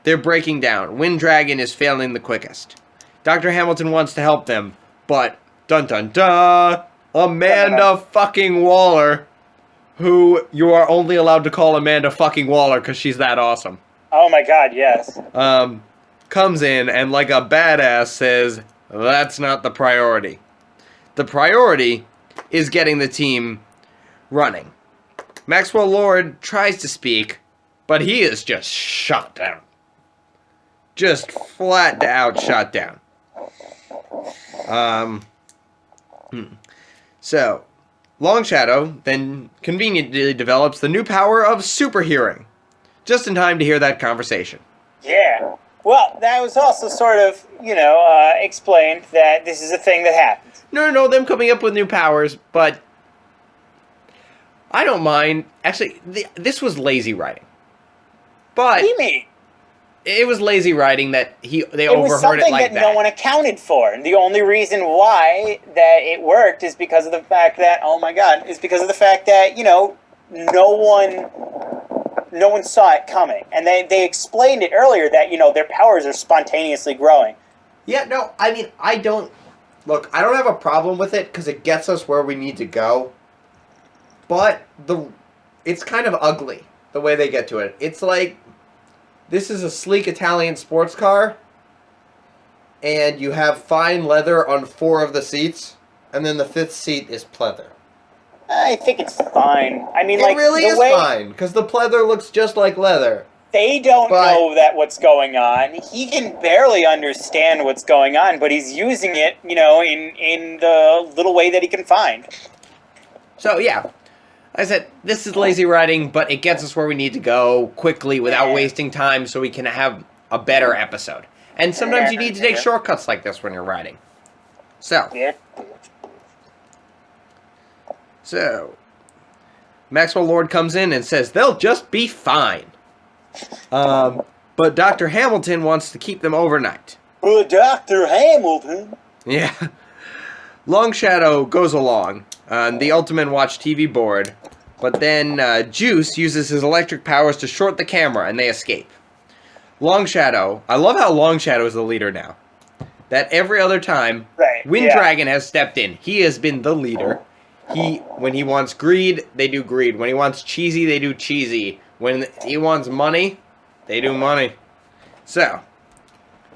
They're breaking down. Wind Dragon is failing the quickest. Dr. Hamilton wants to help them, but dun dun dun, Amanda fucking Waller, who you are only allowed to call Amanda fucking Waller because she's that awesome. Oh my god, yes. Comes in and like a badass says, that's not the priority. The priority is getting the team running. Maxwell Lord tries to speak, but he is just shot down. Just flat out shot down. So, Long Shadow then conveniently develops the new power of super hearing. Just in time to hear that conversation. Yeah. Well, that was also sort of, explained that this is a thing that happens. No, them coming up with new powers, but I don't mind. Actually, this was lazy writing. But What do you mean? it was lazy writing that they It was overheard it something like that no one accounted for. And the only reason why that it worked is because of the fact that, oh my god, is because of the fact that, no one saw it coming. And they explained it earlier that, their powers are spontaneously growing. Yeah, no, I mean, I don't have a problem with it because it gets us where we need to go. But it's kind of ugly the way they get to it. It's like, this is a sleek Italian sports car, and you have fine leather on 4 of the seats, and then the 5th seat is pleather. I think it's fine. I mean, it really is fine, because the pleather looks just like leather. They don't know what's going on. He can barely understand what's going on, but he's using it, in the little way that he can find. So, yeah. Like I said, this is lazy writing, but it gets us where we need to go quickly without wasting time so we can have a better episode. And sometimes you need to take shortcuts like this when you're writing. So, Maxwell Lord comes in and says they'll just be fine. But Dr. Hamilton wants to keep them overnight. Dr. Hamilton? Yeah. Long Shadow goes along. The Ultimatum watch TV board. But then Juice uses his electric powers to short the camera and they escape. Long Shadow. I love how Long Shadow is the leader now. That every other time, Wind Dragon has stepped in. He has been the leader. When he wants greed, they do greed. When he wants cheesy, they do cheesy. When he wants money, they do money. So,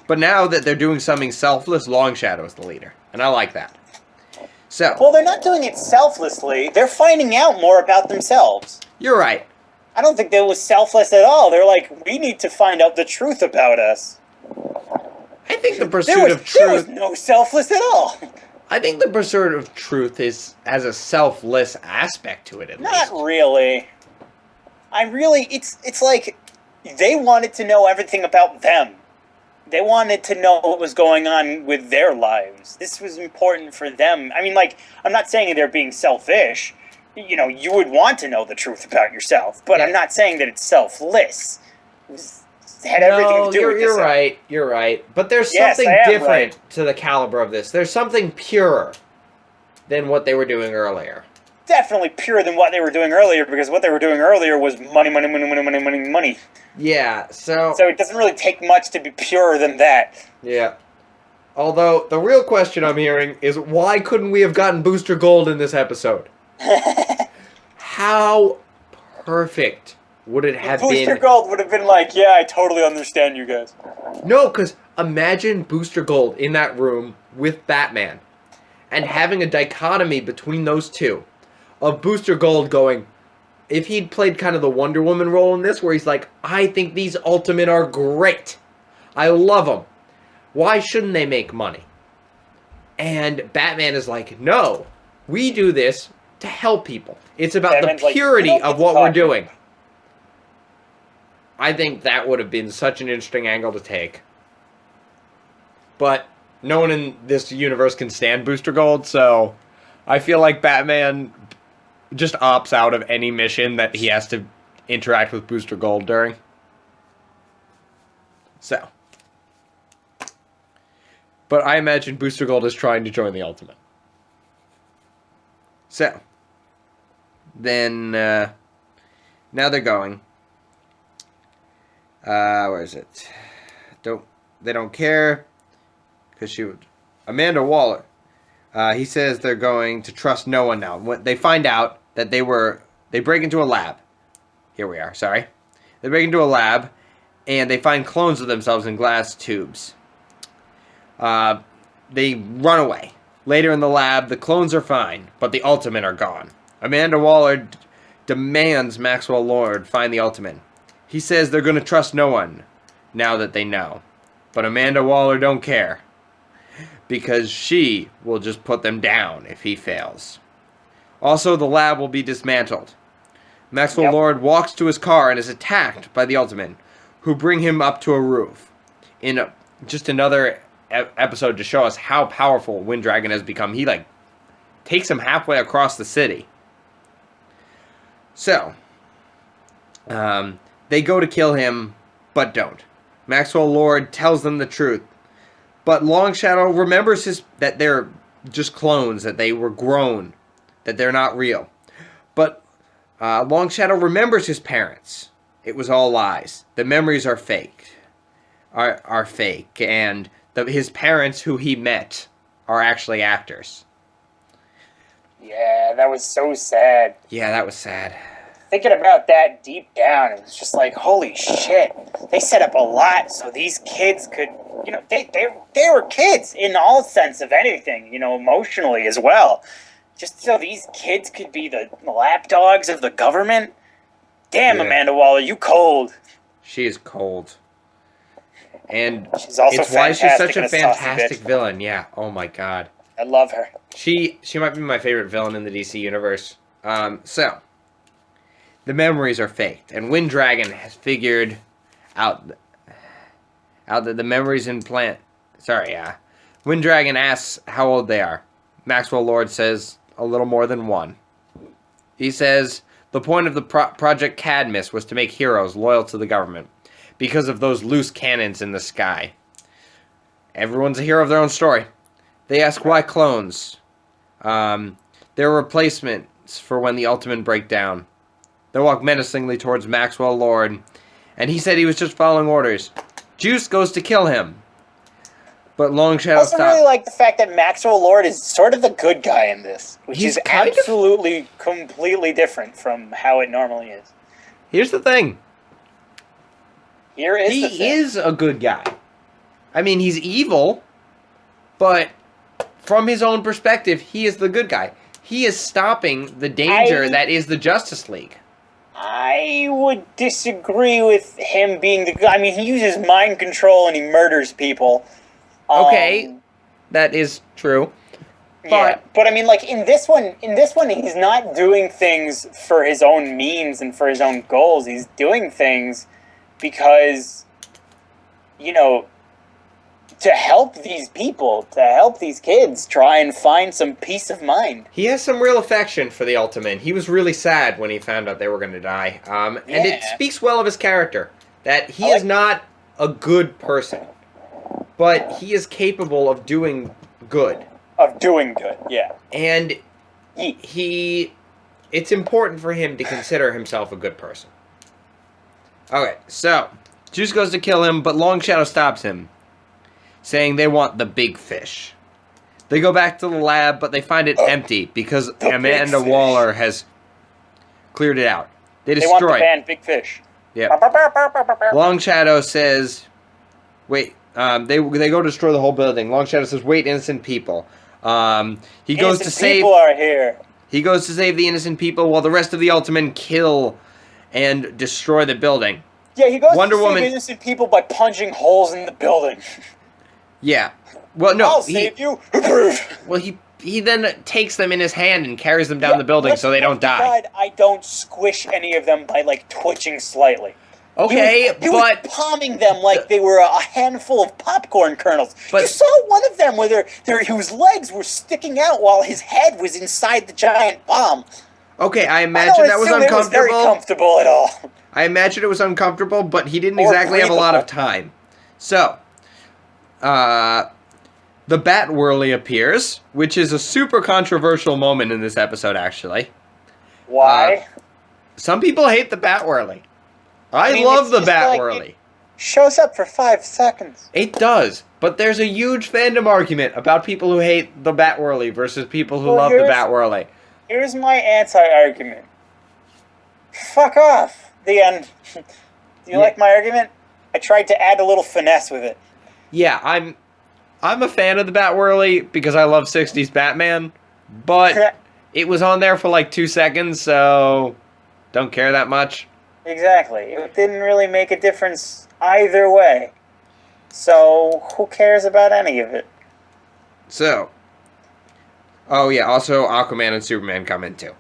but now that they're doing something selfless, Long Shadow is the leader. And I like that. So, well, they're not doing it selflessly. They're finding out more about themselves. You're right. I don't think that was selfless at all. They're like, we need to find out the truth about us. I think the pursuit of truth... There was no selfless at all. I think the pursuit of truth has a selfless aspect to it, at least. Not really. It's like they wanted to know everything about them. They wanted to know what was going on with their lives. This was important for them. I mean, like, I'm not saying they're being selfish. You would want to know the truth about yourself, but I'm not saying that it's selfless. It had everything to do with this. You're right. But there's something different to the caliber of this. There's something purer than what they were doing earlier. Definitely purer than what they were doing earlier, because what they were doing earlier was money, money, money, money, money, money, money. Yeah, so it doesn't really take much to be purer than that. Yeah. Although, the real question I'm hearing is, why couldn't we have gotten Booster Gold in this episode? How perfect would it have been? Booster Gold would have been like, yeah, I totally understand you guys. No, because imagine Booster Gold in that room with Batman and having a dichotomy between those two of Booster Gold going, if he'd played kind of the Wonder Woman role in this, where he's like, I think these Ultimate are great. I love them. Why shouldn't they make money? And Batman is like, no, we do this to help people. It's about the purity of what we're doing. I think that would have been such an interesting angle to take. But no one in this universe can stand Booster Gold, so I feel like Batman just opts out of any mission that he has to interact with Booster Gold during. So. But I imagine Booster Gold is trying to join the Ultimate. So. Then, now they're going. Where is it? They don't care. Because she would... Amanda Waller. He says they're going to trust no one now. When they find out that they break into a lab. Here we are, sorry. They break into a lab, and they find clones of themselves in glass tubes. They run away. Later in the lab, the clones are fine, but the Ultimate are gone. Amanda Waller demands Maxwell Lord find the Ultimate. He says they're going to trust no one, now that they know. But Amanda Waller don't care, because she will just put them down if he fails. Also, the lab will be dismantled. Maxwell Lord walks to his car and is attacked by the Ultimate, who bring him up to a roof. In just another episode to show us how powerful Wind Dragon has become. He, takes him halfway across the city. So, they go to kill him, but don't. Maxwell Lord tells them the truth. But Long Shadow remembers that they're just clones, that they were grown, that they're not real. But Long Shadow remembers his parents. It was all lies. The memories are fake. Are fake. And his parents, who he met, are actually actors. Yeah, that was so sad. Yeah, that was sad. Thinking about that deep down, it was just like, holy shit. They set up a lot so these kids could, they were kids in all sense of anything, emotionally as well. Just so these kids could be the lapdogs of the government. Damn, yeah. Amanda Waller, you cold. She is cold. And she's also it's why she's such a fantastic villain. Yeah, oh my god. I love her. She might be my favorite villain in the DC universe. So, the memories are faked, and Wind Dragon has figured out that the memories implant. Wind Dragon asks how old they are. Maxwell Lord says a little more than 1. He says the point of the Project Cadmus was to make heroes loyal to the government because of those loose cannons in the sky. Everyone's a hero of their own story. They ask why clones. They're replacements for when the Ultimatum break down. They walk menacingly towards Maxwell Lord, and he said he was just following orders. Juice goes to kill him, but Long Shadow stops. I also really like the fact that Maxwell Lord is sort of the good guy in this, which is absolutely completely different from how it normally is. Here's the thing. He is a good guy. I mean, he's evil, but from his own perspective, he is the good guy. He is stopping the danger that is the Justice League. I would disagree with him being the guy. I mean, he uses mind control and he murders people. Okay, that is true. But I mean, like in this one, he's not doing things for his own means and for his own goals. He's doing things because, to help these people, to help these kids try and find some peace of mind. He has some real affection for the Ultimate. He was really sad when he found out they were going to die. And it speaks well of his character, that he is not a good person, but he is capable of doing good. Yeah. And it's important for him to consider himself a good person. Okay, so Juice goes to kill him, but Long Shadow stops him, saying they want the big fish. They go back to the lab, but they find it empty because Amanda Waller has cleared it out. They destroy want the band Big Fish. Yeah. Long Shadow says, wait, they go destroy the whole building. Long Shadow says, wait, innocent people. He goes to save... people are here. He goes to save the innocent people while the rest of the Ultimatum kill and destroy the building. Yeah, he goes to save innocent people by punching holes in the building. Yeah. Well, no. I'll save you. Well, he then takes them in his hand and carries them down the building so they don't die. I don't squish any of them by, twitching slightly. Okay, he was palming them like they were a handful of popcorn kernels. You saw one of them whose legs were sticking out while his head was inside the giant bomb. Okay, I imagine that was uncomfortable. It was very comfortable at all. I imagine it was uncomfortable, but he didn't exactly have a lot of time. So, the Bat-Whirly appears, which is a super controversial moment in this episode, actually. Why? Some people hate the Bat-Whirly. I love the Bat-Whirly. Shows up for 5 seconds. It does, but there's a huge fandom argument about people who hate the Bat-Whirly versus people who love the Bat-Whirly. Here's my anti-argument. Fuck off. The end. Do you like my argument? I tried to add a little finesse with it. Yeah, I'm a fan of the Bat-Whirly because I love 60s Batman, but it was on there for 2 seconds, so don't care that much. Exactly. It didn't really make a difference either way. So, who cares about any of it? So, also Aquaman and Superman come in too.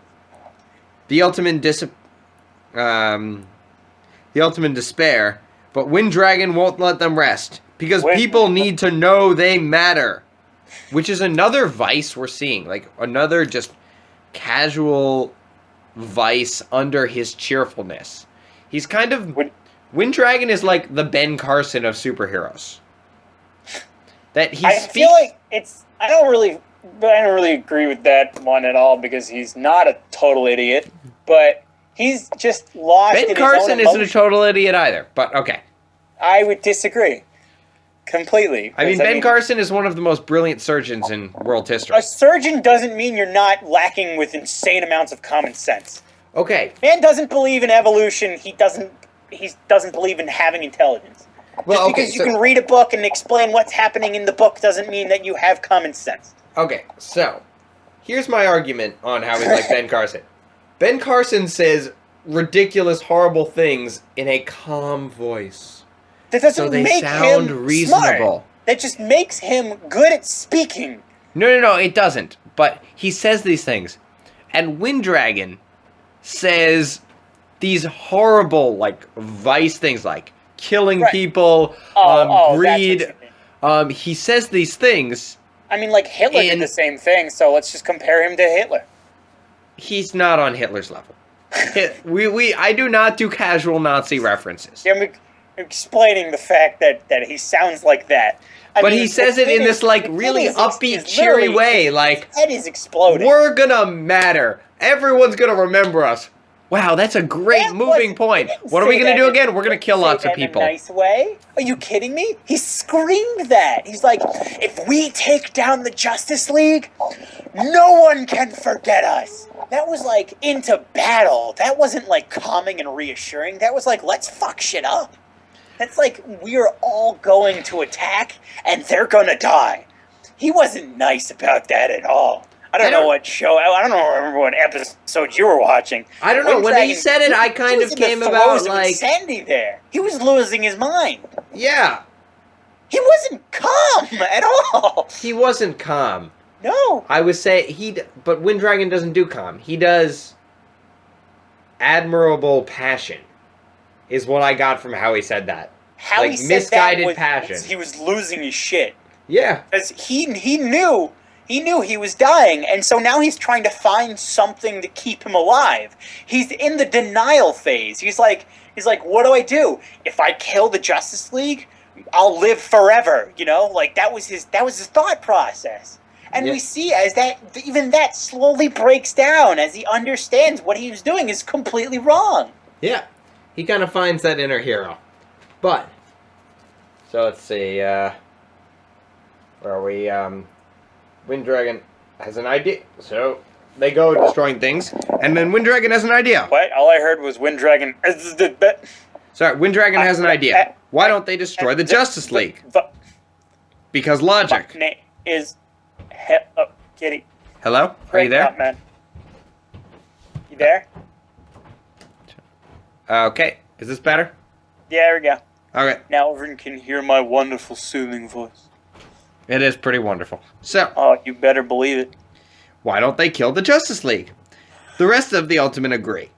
The Ultimate despair, but Wind Dragon won't let them rest because people need to know they matter, which is another vice we're seeing, another just casual vice under his cheerfulness. He's kind of Wind Dragon is like the Ben Carson of superheroes. That he I speaks. feel like I don't really agree with that one at all because he's not a total idiot, but he's just lost in Ben his Carson own isn't a emotions. total idiot either, but okay. I would disagree completely. I mean, 'cause, Ben Carson is one of the most brilliant surgeons in world history. A surgeon doesn't mean you're not lacking with insane amounts of common sense. Okay, Man doesn't believe in evolution. He doesn't believe in having intelligence. well, Just okay, because you can read a book and explain what's happening in the book doesn't mean that you have common sense. okay, so here's my argument on how he's like Ben Carson. Ben Carson says ridiculous, horrible things in a calm voice. That doesn't So they make sound him reasonable. smart. That just makes him good at speaking. No, it doesn't. But he says these things. And Wind Dragon says these horrible, like, vice things, like killing Right. people, That's greed. what you mean. He says these things. I mean, like Hitler did And- the same thing, so let's just compare him to Hitler. He's not on Hitler's level. I do not do casual Nazi references. Yeah, I'm explaining the fact that he sounds like that. But he says it in this, like, the really thing is, upbeat, is cheery literally- way. Like, his head is exploding. we're gonna matter. Everyone's gonna remember us. Wow, that's a great That moving was- point. he didn't What are we say gonna that do in- again? We're gonna kill say lots of that people. In a nice way? Are you kidding me? He screamed that. He's like, if we take down the Justice League, no one can forget us. That was like into battle. That wasn't like calming and reassuring. That was like, let's fuck shit up. That's like, we're all going to attack and they're gonna die. He wasn't nice about that at all. I don't know what show. I don't remember what episode you were watching. I don't know. Wind When he Dragon- said it, I he kind was of in the came throes about of like, insanity there. He was losing his mind. yeah, He wasn't calm at all. he wasn't calm. No. I would say but Wind Dragon doesn't do calm. He does admirable passion, is what I got from how he said that. How Like, he said misguided that was, passion. he was losing his shit. Yeah. Because he knew he was dying, and so now he's trying to find something to keep him alive. He's in the denial phase. He's like, what do I do? If I kill the Justice League, I'll live forever. You know, like that was his thought process. And Yeah. we see as even that slowly breaks down as he understands what he was doing is completely wrong. Yeah. He kind of finds that inner hero. But, so let's see, where are we? Wind Dragon has an idea. So, they go destroying things, and then Wind Dragon has an idea. What? All I heard was Wind Dragon. Sorry, Wind Dragon has an idea. Why don't they destroy the Justice League? Because logic. Name is Kitty. Hello? Are you Break there? up, man. You there? Okay. Is this better? Yeah, there we go. Okay. Now everyone can hear my wonderful soothing voice. It is pretty wonderful. So, Oh, you better believe it. why don't they kill the Justice League? The rest of the Ultimate agree.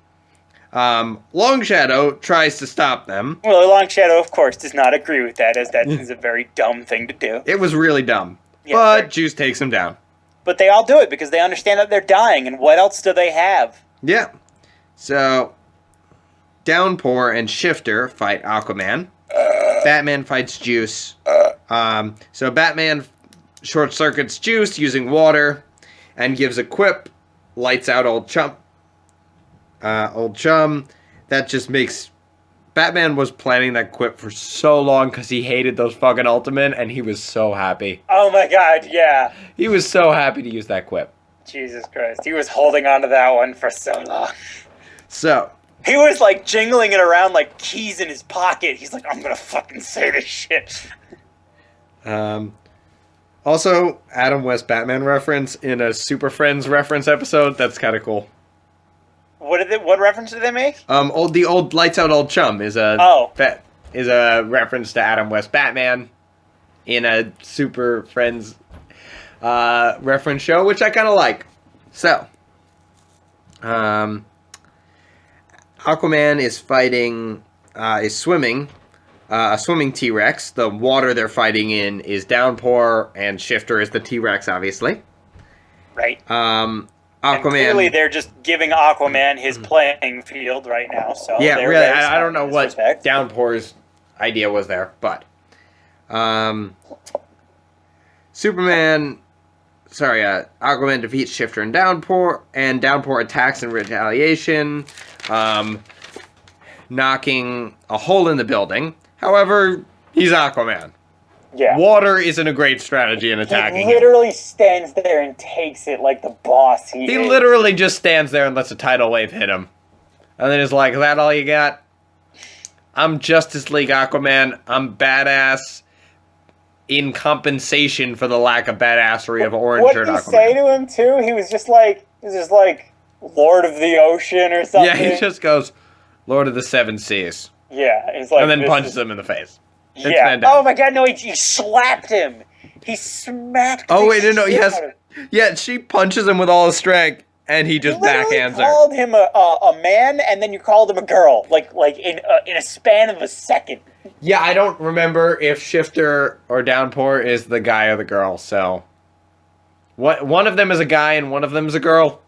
Long Shadow tries to stop them. Well, Long Shadow, of course, does not agree with that, as that is a very dumb thing to do. It was really dumb. Yeah, but right. Juice takes him down. But they all do it because they understand that they're dying, and what else do they have? Yeah. So, Downpour and Shifter fight Aquaman. Batman fights Juice. So Batman short circuits Juice using water and gives a quip, lights out Old Chum. That just makes... Batman was planning that quip for so long because he hated those fucking Ultimate, and he was so happy. Oh my god, yeah. He was so happy to use that quip. Jesus Christ. He was holding on to that one for so long. So, He was like jingling it around like keys in his pocket. He's like, I'm gonna fucking say this shit. also, Adam West Batman reference in a Super Friends reference episode. That's kind of cool. What reference did they make? The old Lights Out Old Chum is a reference to Adam West Batman in a Super Friends reference show, which I kind of like. So, Aquaman is swimming, a swimming T-Rex. The water they're fighting in is Downpour, and Shifter is the T-Rex, obviously. Right. And clearly, Aquaman. they're just giving Aquaman his playing field right now. So Yeah, they're really. very I don't smart know in this what respect. Downpour's idea was there, but Superman. Sorry, Aquaman defeats Shifter and Downpour attacks in retaliation, knocking a hole in the building. However, he's Aquaman. Yeah. Water isn't a great strategy in attacking He literally stands there and takes it like the boss he He is. literally just stands there and lets a tidal wave hit him. And then is like, is that all you got? I'm Justice League Aquaman. I'm badass in compensation for the lack of badassery of orange shirt Aquaman. What did he say to him, too? He was just like, Lord of the Ocean or something. Yeah, he just goes, Lord of the Seven Seas. Yeah, it's like, and then punches him in the face. It's yeah. fantastic. Oh my god, no, he slapped him. He smacked Oh, the wait, no, shit yes. out of him. Yeah, she punches him with all his strength, and he just backhands You her. called him a man, and then you called him a girl, like in a span of a second. Yeah, I don't remember if Shifter or Downpour is the guy or the girl, so... One of them is a guy and one of them is a girl?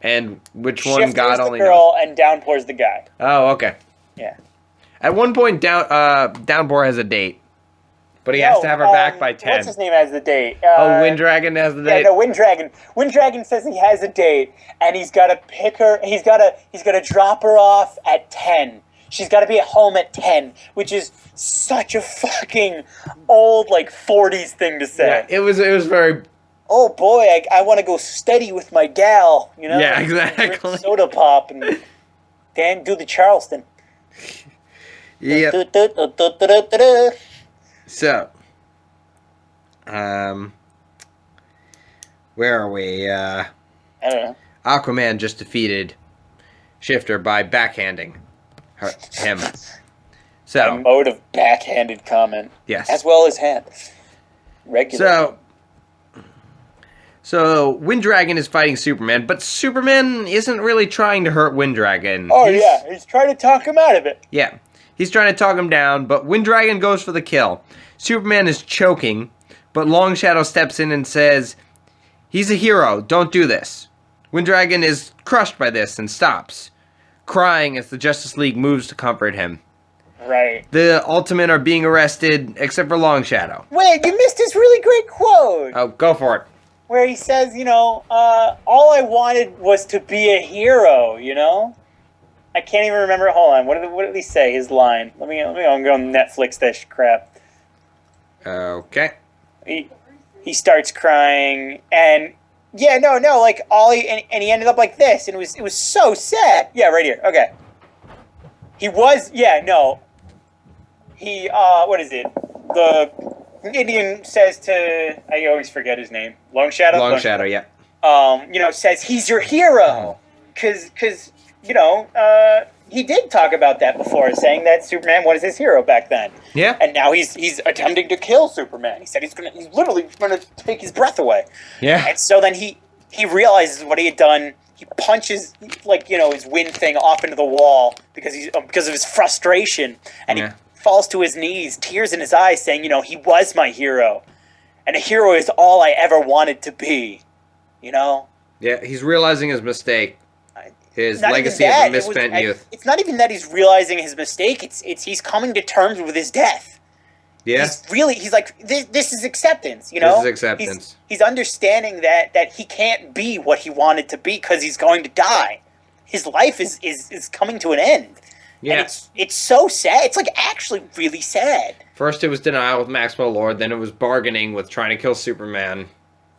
And which one Shifter's God the only girl, knows? and Downpour's the guy. Oh, okay. Yeah. At one point, Downpour has a date. But he has to have her back by 10. What's his name has the date? Winddragon has the date? Yeah, no, Winddragon. Winddragon says he has a date, and he's got to pick her. He's got to drop her off at 10. She's got to be at home at 10, which is such a fucking old, 40s thing to say. Yeah, it was very... Oh boy, I want to go steady with my gal, you know? Yeah, and exactly. drink soda pop and then do the Charleston. Yep. Du-du-du-du-du-du-du. So, where are we? I don't know. Aquaman just defeated Shifter by backhanding him. A So, mode of backhanded comment. yes. As well as hand. Regular. So Winddragon is fighting Superman, but Superman isn't really trying to hurt Winddragon. Oh, yeah. He's trying to talk him out of it. Yeah. He's trying to talk him down, but Winddragon goes for the kill. Superman is choking, but Long Shadow steps in and says, he's a hero, don't do this. Winddragon is crushed by this and stops, crying as the Justice League moves to comfort him. Right. The Ultimate are being arrested, except for Long Shadow. Wait, you missed his really great quote. Oh, go for it. Where he says, all I wanted was to be a hero, you know? I can't even remember. Hold on. What did he say? His line. Let me go on Netflix that crap. Okay. He starts crying and yeah, no, and he ended up like this, and it was so sad. Yeah, right here. Okay. He was He what is it? The Indian says to, I always forget his name. Long Shadow? Long Shadow, yeah. Says he's your hero. Cause he did talk about that before, saying that Superman was his hero back then. Yeah. And now he's attempting to kill Superman. He said he's literally gonna take his breath away. Yeah. And so then he realizes what he had done. He punches his wind thing off into the wall because of his frustration, and he falls to his knees, tears in his eyes, saying, he was my hero, and a hero is all I ever wanted to be. Yeah, he's realizing his mistake. His legacy of a misspent youth. It's not even that he's realizing his mistake. It's he's coming to terms with his death. Yeah. He's like, this is acceptance, This is acceptance. He's understanding that he can't be what he wanted to be because he's going to die. His life is coming to an end. Yeah. And it's so sad. It's actually really sad. First it was denial with Maxwell Lord, then it was bargaining with trying to kill Superman,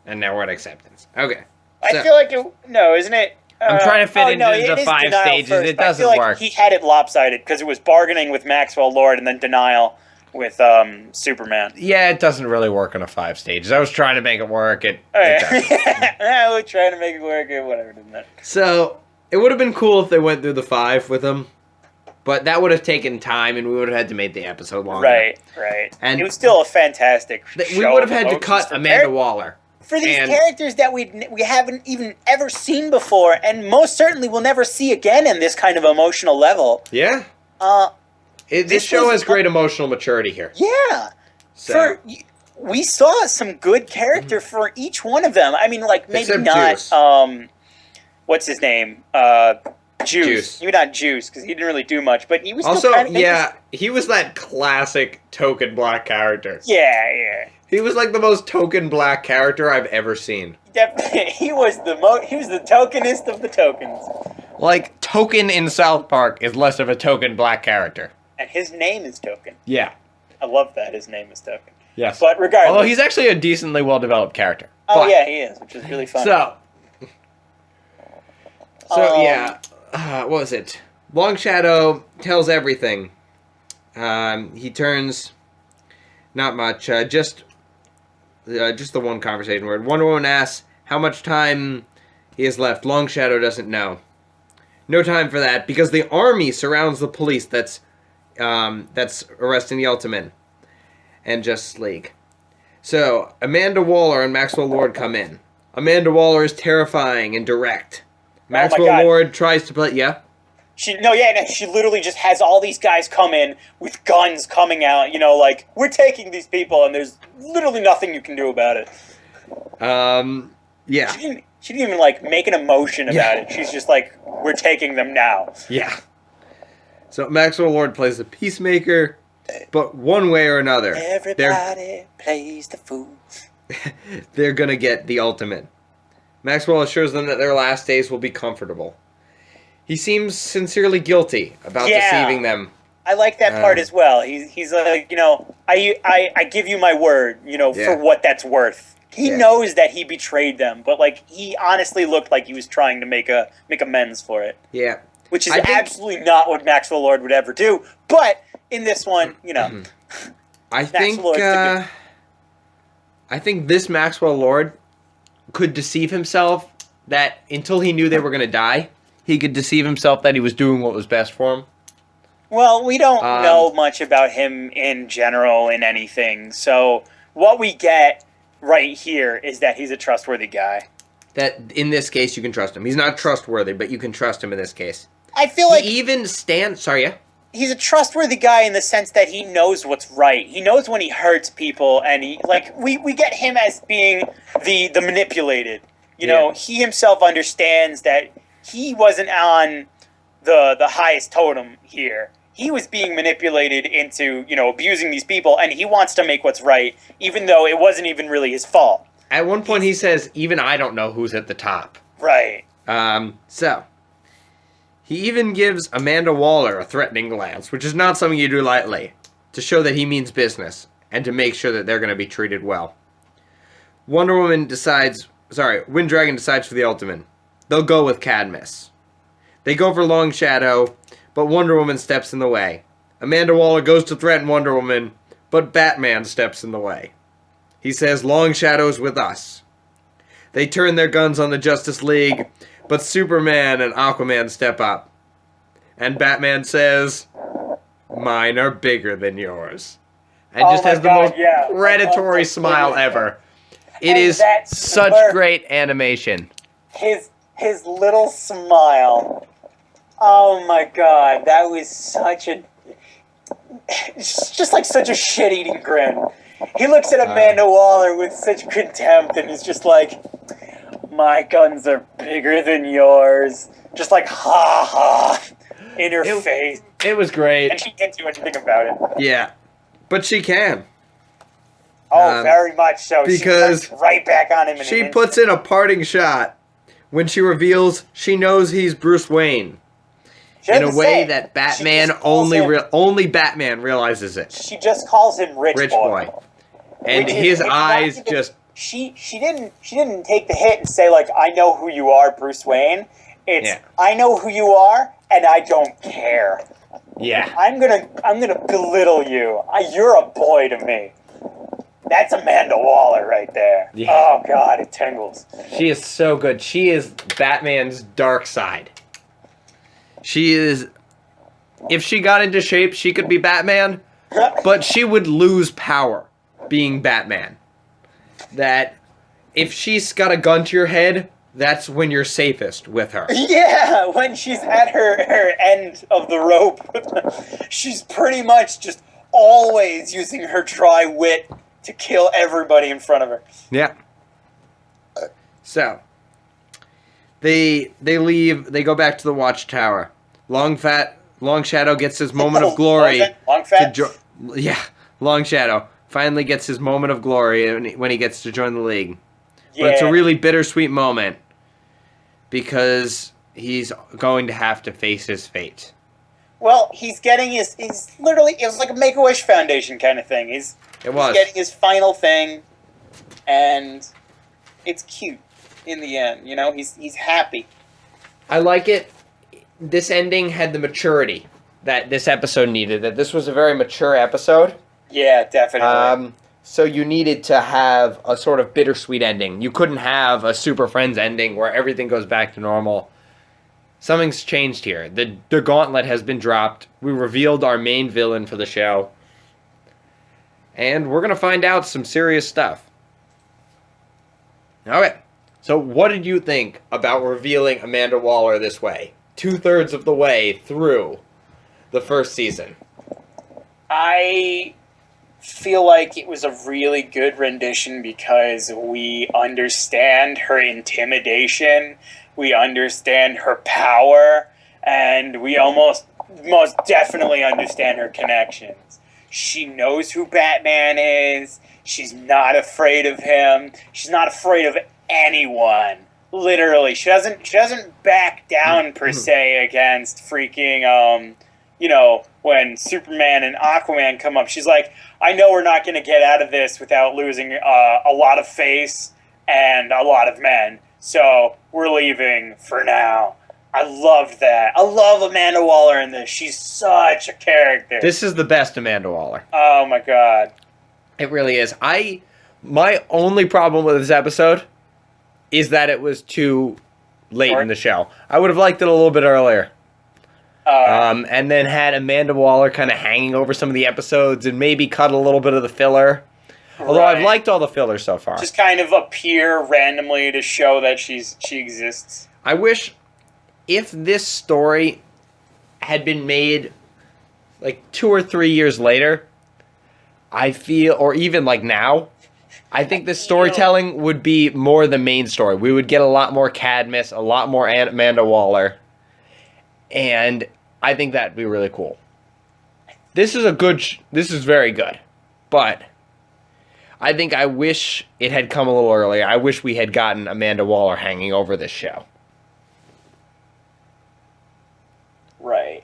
and now we're at acceptance. Okay. I feel like isn't it? I'm trying to fit into the 5 stages. First, it doesn't work. He had it lopsided because it was bargaining with Maxwell Lord and then denial with Superman. Yeah, it doesn't really work on a 5 stages. I was trying to make it work. It doesn't. We're trying to make it work. Whatever, didn't it? So it would have been cool if they went through the 5 with him, but that would have taken time, and we would have had to make the episode longer. Right. And it was still a fantastic show. We would have had to cut Amanda Waller. For these characters that we haven't even ever seen before, and most certainly will never see again in this kind of emotional level. Yeah. This show has great emotional maturity here. Yeah. So. We saw some good character for each one of them. I mean, maybe Except not. Juice. what's his name? Juice. Maybe not Juice, because he didn't really do much, but he was Also, still kind of he was that classic token black character. Yeah. He was like the most token black character I've ever seen. Definitely, he was the tokenist of the tokens. Like, Token in South Park is less of a token black character. And his name is Token. Yeah. I love that his name is Token. Yes. But regardless. Although he's actually a decently well-developed character. Oh, but, yeah, he is, which is really fun. What was it? Long Shadow tells everything. He turns... Not much. Just the one conversation word. Wonder Woman asks how much time he has left. Long Shadow doesn't know. No time for that, because the army surrounds the police that's arresting the Ultimatum and Justice League. So, Amanda Waller and Maxwell Lord come in. Amanda Waller is terrifying and direct. Maxwell Lord tries to play... Yeah? She literally just has all these guys come in with guns coming out, like, we're taking these people, and there's literally nothing you can do about it. Yeah. She didn't even, like, make an emotion about it. She's just like, we're taking them now. Yeah. So Maxwell Lord plays the peacemaker, but one way or another... Everybody plays the fool. They're gonna get the ultimate. Maxwell assures them that their last days will be comfortable. He seems sincerely guilty about deceiving them. I like that part as well. He's like, I give you my word, for what that's worth. He knows that he betrayed them, but like he honestly looked like he was trying to make amends for it. Yeah. Which is absolutely not what Maxwell Lord would ever do. But in this one, I think this Maxwell Lord could deceive himself that until he knew they were going to die, he could deceive himself that he was doing what was best for him. Well, we don't know much about him in general in anything. So what we get right here is that he's a trustworthy guy. That in this case you can trust him. He's not trustworthy, but you can trust him in this case. I feel like he even stands... Sorry, yeah? He's a trustworthy guy in the sense that he knows what's right. He knows when he hurts people, and we get him as being the manipulated. He himself understands that he wasn't on the highest totem here. He was being manipulated into, abusing these people, and he wants to make what's right, even though it wasn't even really his fault. At one point he says, even I don't know who's at the top. Right. So, he even gives Amanda Waller a threatening glance, which is not something you do lightly, to show that he means business, and to make sure that they're going to be treated well. Wind Dragon decides for the Ultimate. They'll go with Cadmus. They go for Long Shadow, but Wonder Woman steps in the way. Amanda Waller goes to threaten Wonder Woman, but Batman steps in the way. He says, Long Shadow's with us. They turn their guns on the Justice League, but Superman and Aquaman step up. And Batman says, mine are bigger than yours. And just has the most predatory smile ever. It is such great animation. His little smile. Oh my god, that was such a... It's just like such a shit-eating grin. He looks at Amanda Waller with such contempt and is just like, my guns are bigger than yours. Just like, ha ha, in her face. It was great. And she can't do anything about it. Yeah, but she can. Oh, very much so. Because she right back on him. She puts in a parting shot when she reveals she knows he's Bruce Wayne. In a way that Batman only Batman realizes it. She just calls him Rich Boy. And his eyes just... She didn't take the hit and say, like, I know who you are, Bruce Wayne. It's, I know who you are, and I don't care. Yeah. I'm gonna belittle you. You're a boy to me. That's Amanda Waller right there. Yeah. Oh, God, it tingles. She is so good. She is Batman's dark side. She is... If she got into shape, she could be Batman, but she would lose power being Batman. That if she's got a gun to your head, that's when you're safest with her. Yeah, when she's at her end of the rope. She's pretty much just always using her dry wit to kill everybody in front of her. Yeah. So, They leave. They go back to the watchtower. Long Shadow gets his moment of glory. Long Fat. Long Shadow finally gets his moment of glory when he gets to join the League. Yeah. But it's a really bittersweet moment because he's going to have to face his fate. Well, he's literally, it was like a Make-A-Wish Foundation kind of thing. He's getting his final thing, and it's cute in the end. You know, he's happy. I like it. This ending had the maturity that this episode needed. That this was a very mature episode. Yeah, definitely. So you needed to have a sort of bittersweet ending. You couldn't have a Super Friends ending where everything goes back to normal. Something's changed here. The gauntlet has been dropped. We revealed our main villain for the show. And we're going to find out some serious stuff. Okay. So what did you think about revealing Amanda Waller this way? 2/3 of the way through the first season. I feel like it was a really good rendition because we understand her intimidation, we understand her power, and we most definitely understand her connections. She knows who Batman is. She's not afraid of him. She's not afraid of anyone. Literally, she doesn't back down per se against freaking when Superman and Aquaman come up. She's like, I know we're not going to get out of this without losing a lot of face and a lot of men, so we're leaving for now. I loved that. I love Amanda Waller in this. She's such a character. This is the best Amanda Waller. Oh my god. It really is. My only problem with this episode is that it was too late in the show. I would have liked it a little bit earlier. And then had Amanda Waller kind of hanging over some of the episodes and maybe cut a little bit of the filler. Although I've liked all the filler so far. Just kind of appear randomly to show that she exists. I wish if this story had been made like 2 or 3 years later, I feel, or even like now, I think this storytelling would be more the main story. We would get a lot more Cadmus, a lot more Amanda Waller. And I think that'd be really cool. This is very good. But I think I wish it had come a little earlier. I wish we had gotten Amanda Waller hanging over this show. Right.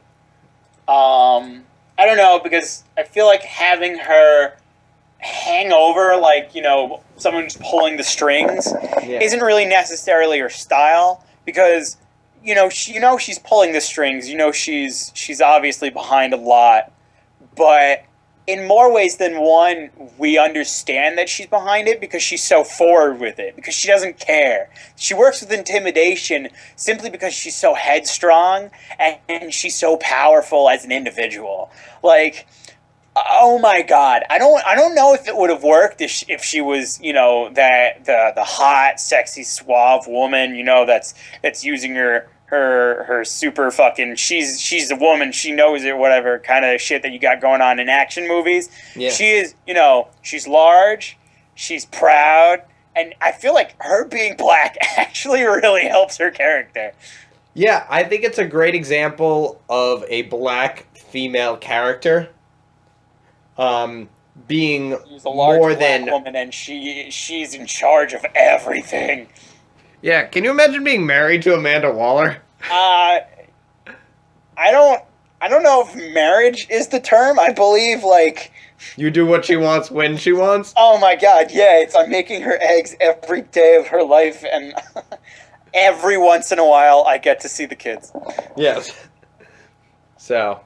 I don't know, because I feel like having her hang over, like, someone just pulling the strings, isn't really necessarily her style, because she's pulling the strings, she's obviously behind a lot, but in more ways than one, we understand that she's behind it because she's so forward with it, because she doesn't care. She works with intimidation simply because she's so headstrong and she's so powerful as an individual. Like, oh my god, I don't know if it would have worked if she was, the hot, sexy, suave woman, that's using her super fucking, she's a woman, she knows it, whatever kind of shit that you got going on in action movies. Yeah. She is, she's large, she's proud, and I feel like her being black actually really helps her character. Yeah, I think it's a great example of a black female character being she's a large more black than woman, and she's in charge of everything. Yeah, can you imagine being married to Amanda Waller? I don't know if marriage is the term. I believe, like, you do what she wants when she wants? Oh my god, yeah, I'm making her eggs every day of her life, and every once in a while I get to see the kids. Yes. So,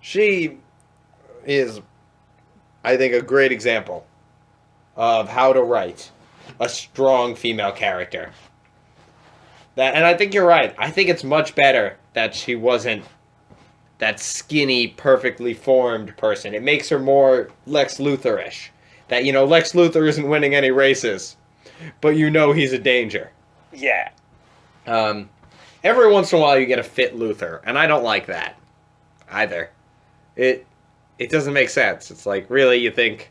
she is, I think, a great example of how to write a strong female character. And I think you're right. I think it's much better that she wasn't that skinny, perfectly formed person. It makes her more Lex Luthor-ish. That, Lex Luthor isn't winning any races, but he's a danger. Yeah. Every once in a while you get a fit Luthor, and I don't like that either. It doesn't make sense. It's like, really, you think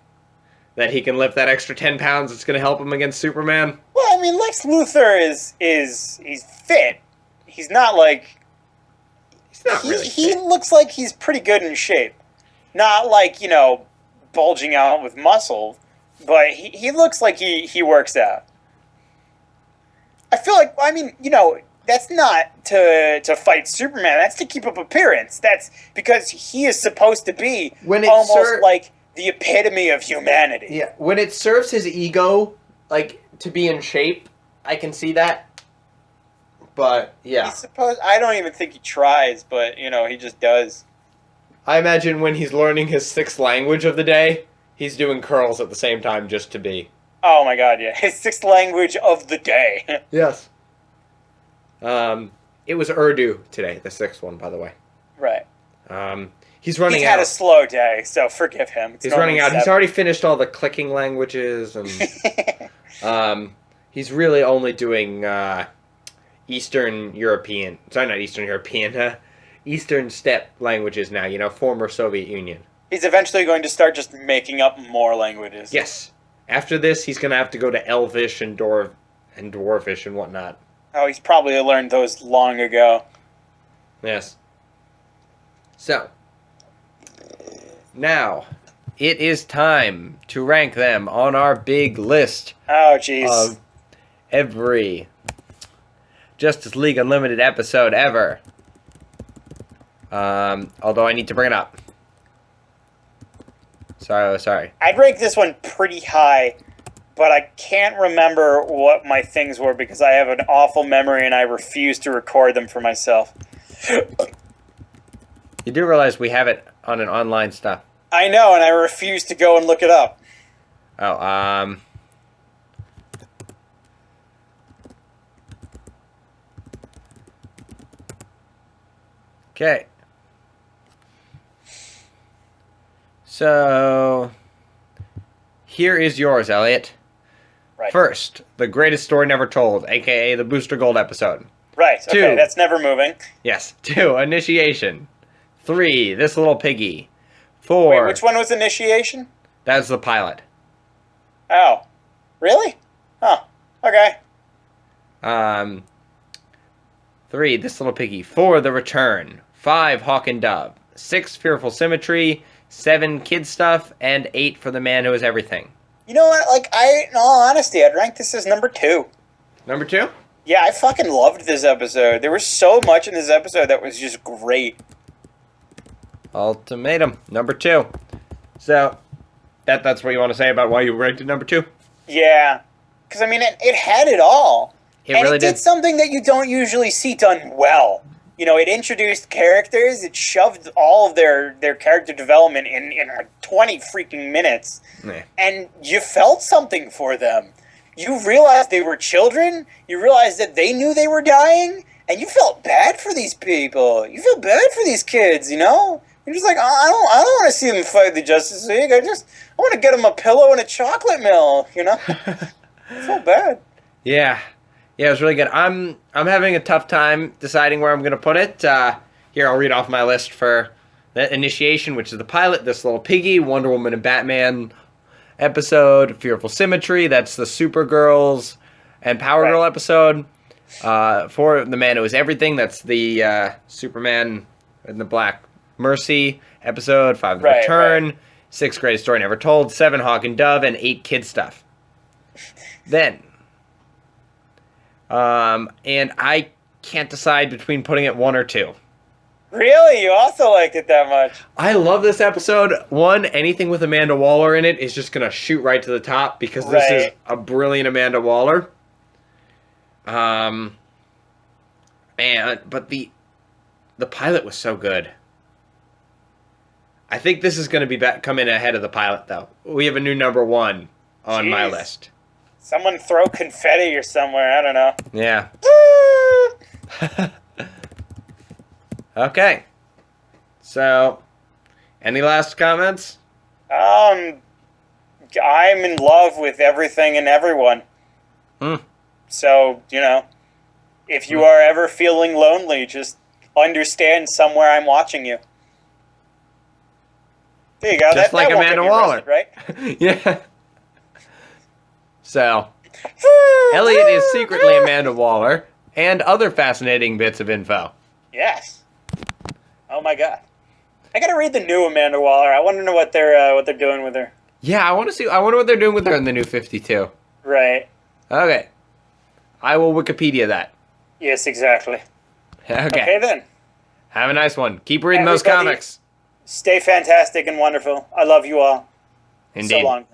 that he can lift that extra 10 pounds that's going to help him against Superman? Well, mean, Lex Luthor he's fit. He's not like He's not really he fit. looks like he's pretty good in shape. Not like, bulging out with muscle, but he looks like he works out. I feel like, I mean, that's not to fight Superman. That's to keep up appearance. That's because he is supposed to be almost like the epitome of humanity. Yeah, when it serves his ego, like, to be in shape, I can see that. But, yeah. I don't even think he tries, but, he just does. I imagine when he's learning his 6th language of the day, he's doing curls at the same time just to be. Oh my god, yeah. His 6th language of the day. Yes. It was Urdu today, the 6th one, by the way. Right. He's running out. He's had a slow day, so forgive him. He's running out. He's already finished all the clicking languages, and he's really only doing Eastern European. Sorry, not Eastern European. Eastern Steppe languages now. Former Soviet Union. He's eventually going to start just making up more languages. Yes. After this, he's going to have to go to Elvish and Dwarfish and whatnot. Oh, he's probably learned those long ago. Yes. So, now, it is time to rank them on our big list. Oh, jeez. Of every Justice League Unlimited episode ever. Although I need to bring it up. Sorry. I'd rank this one pretty high, but I can't remember what my things were because I have an awful memory and I refuse to record them for myself. You do realize we have it on an online stuff. I know, and I refuse to go and look it up. Oh, okay. So, here is yours, Elliot. Right. First, the greatest story never told, aka the Booster Gold episode. Right, okay, 2. that's never moving. Yes. 2, Initiation. 3, This Little Piggy. 4. Wait, which one was Initiation? That's the pilot. Oh. Really? Huh. Okay. 3, This Little Piggy. 4, The Return. 5, Hawk and Dove. 6, Fearful Symmetry. 7, Kid Stuff. And 8, For the Man Who Is Everything. You know what? In all honesty, I'd rank this as number 2. Number 2? Yeah, I fucking loved this episode. There was so much in this episode that was just great. Ultimatum. Number 2. So, that's what you want to say about why you ranked it number 2? Yeah. Because, I mean, it had it all. It really did something that you don't usually see done well. It introduced characters. It shoved all of their character development in like 20 freaking minutes. Yeah. And you felt something for them. You realized they were children. You realized that they knew they were dying. And you felt bad for these people. You feel bad for these kids, You're just like, I don't want to see them fight the Justice League. I want to get them a pillow and a chocolate milk, I feel bad. Yeah. Yeah, it was really good. I'm having a tough time deciding where I'm going to put it. Here, I'll read off my list for the Initiation, which is the pilot, This Little Piggy, Wonder Woman and Batman episode, Fearful Symmetry, that's the Supergirls and Power Girl episode. 4, The Man Who Is Everything, that's the Superman and the Black Mercy episode. 5, The Return. Right. 6, Greatest Story Never Told. 7, Hawk and Dove. And 8, Kid Stuff. Then... and I can't decide between putting it 1 or 2. Really? You also liked it that much? I love this episode. 1, anything with Amanda Waller in it is just going to shoot right to the top because this is a brilliant Amanda Waller. Man, but the pilot was so good. I think this is going to be come in ahead of the pilot, though. We have a new number 1 on my list. Someone throw confetti or somewhere. I don't know. Yeah. Okay. So, any last comments? I'm in love with everything and everyone. So, if you are ever feeling lonely, just understand somewhere I'm watching you. There you go. Just like Amanda Waller. Arrested, right? Yeah. So, Elliot is secretly Amanda Waller, and other fascinating bits of info. Yes. Oh my god. I gotta read the new Amanda Waller. I want to know what they're doing with her. Yeah, I want to see. I wonder what they're doing with her in the new 52. Right. Okay. I will Wikipedia that. Yes, exactly. Okay. Okay then. Have a nice one. Keep reading those Everybody, comics. Stay fantastic and wonderful. I love you all. Indeed. So long.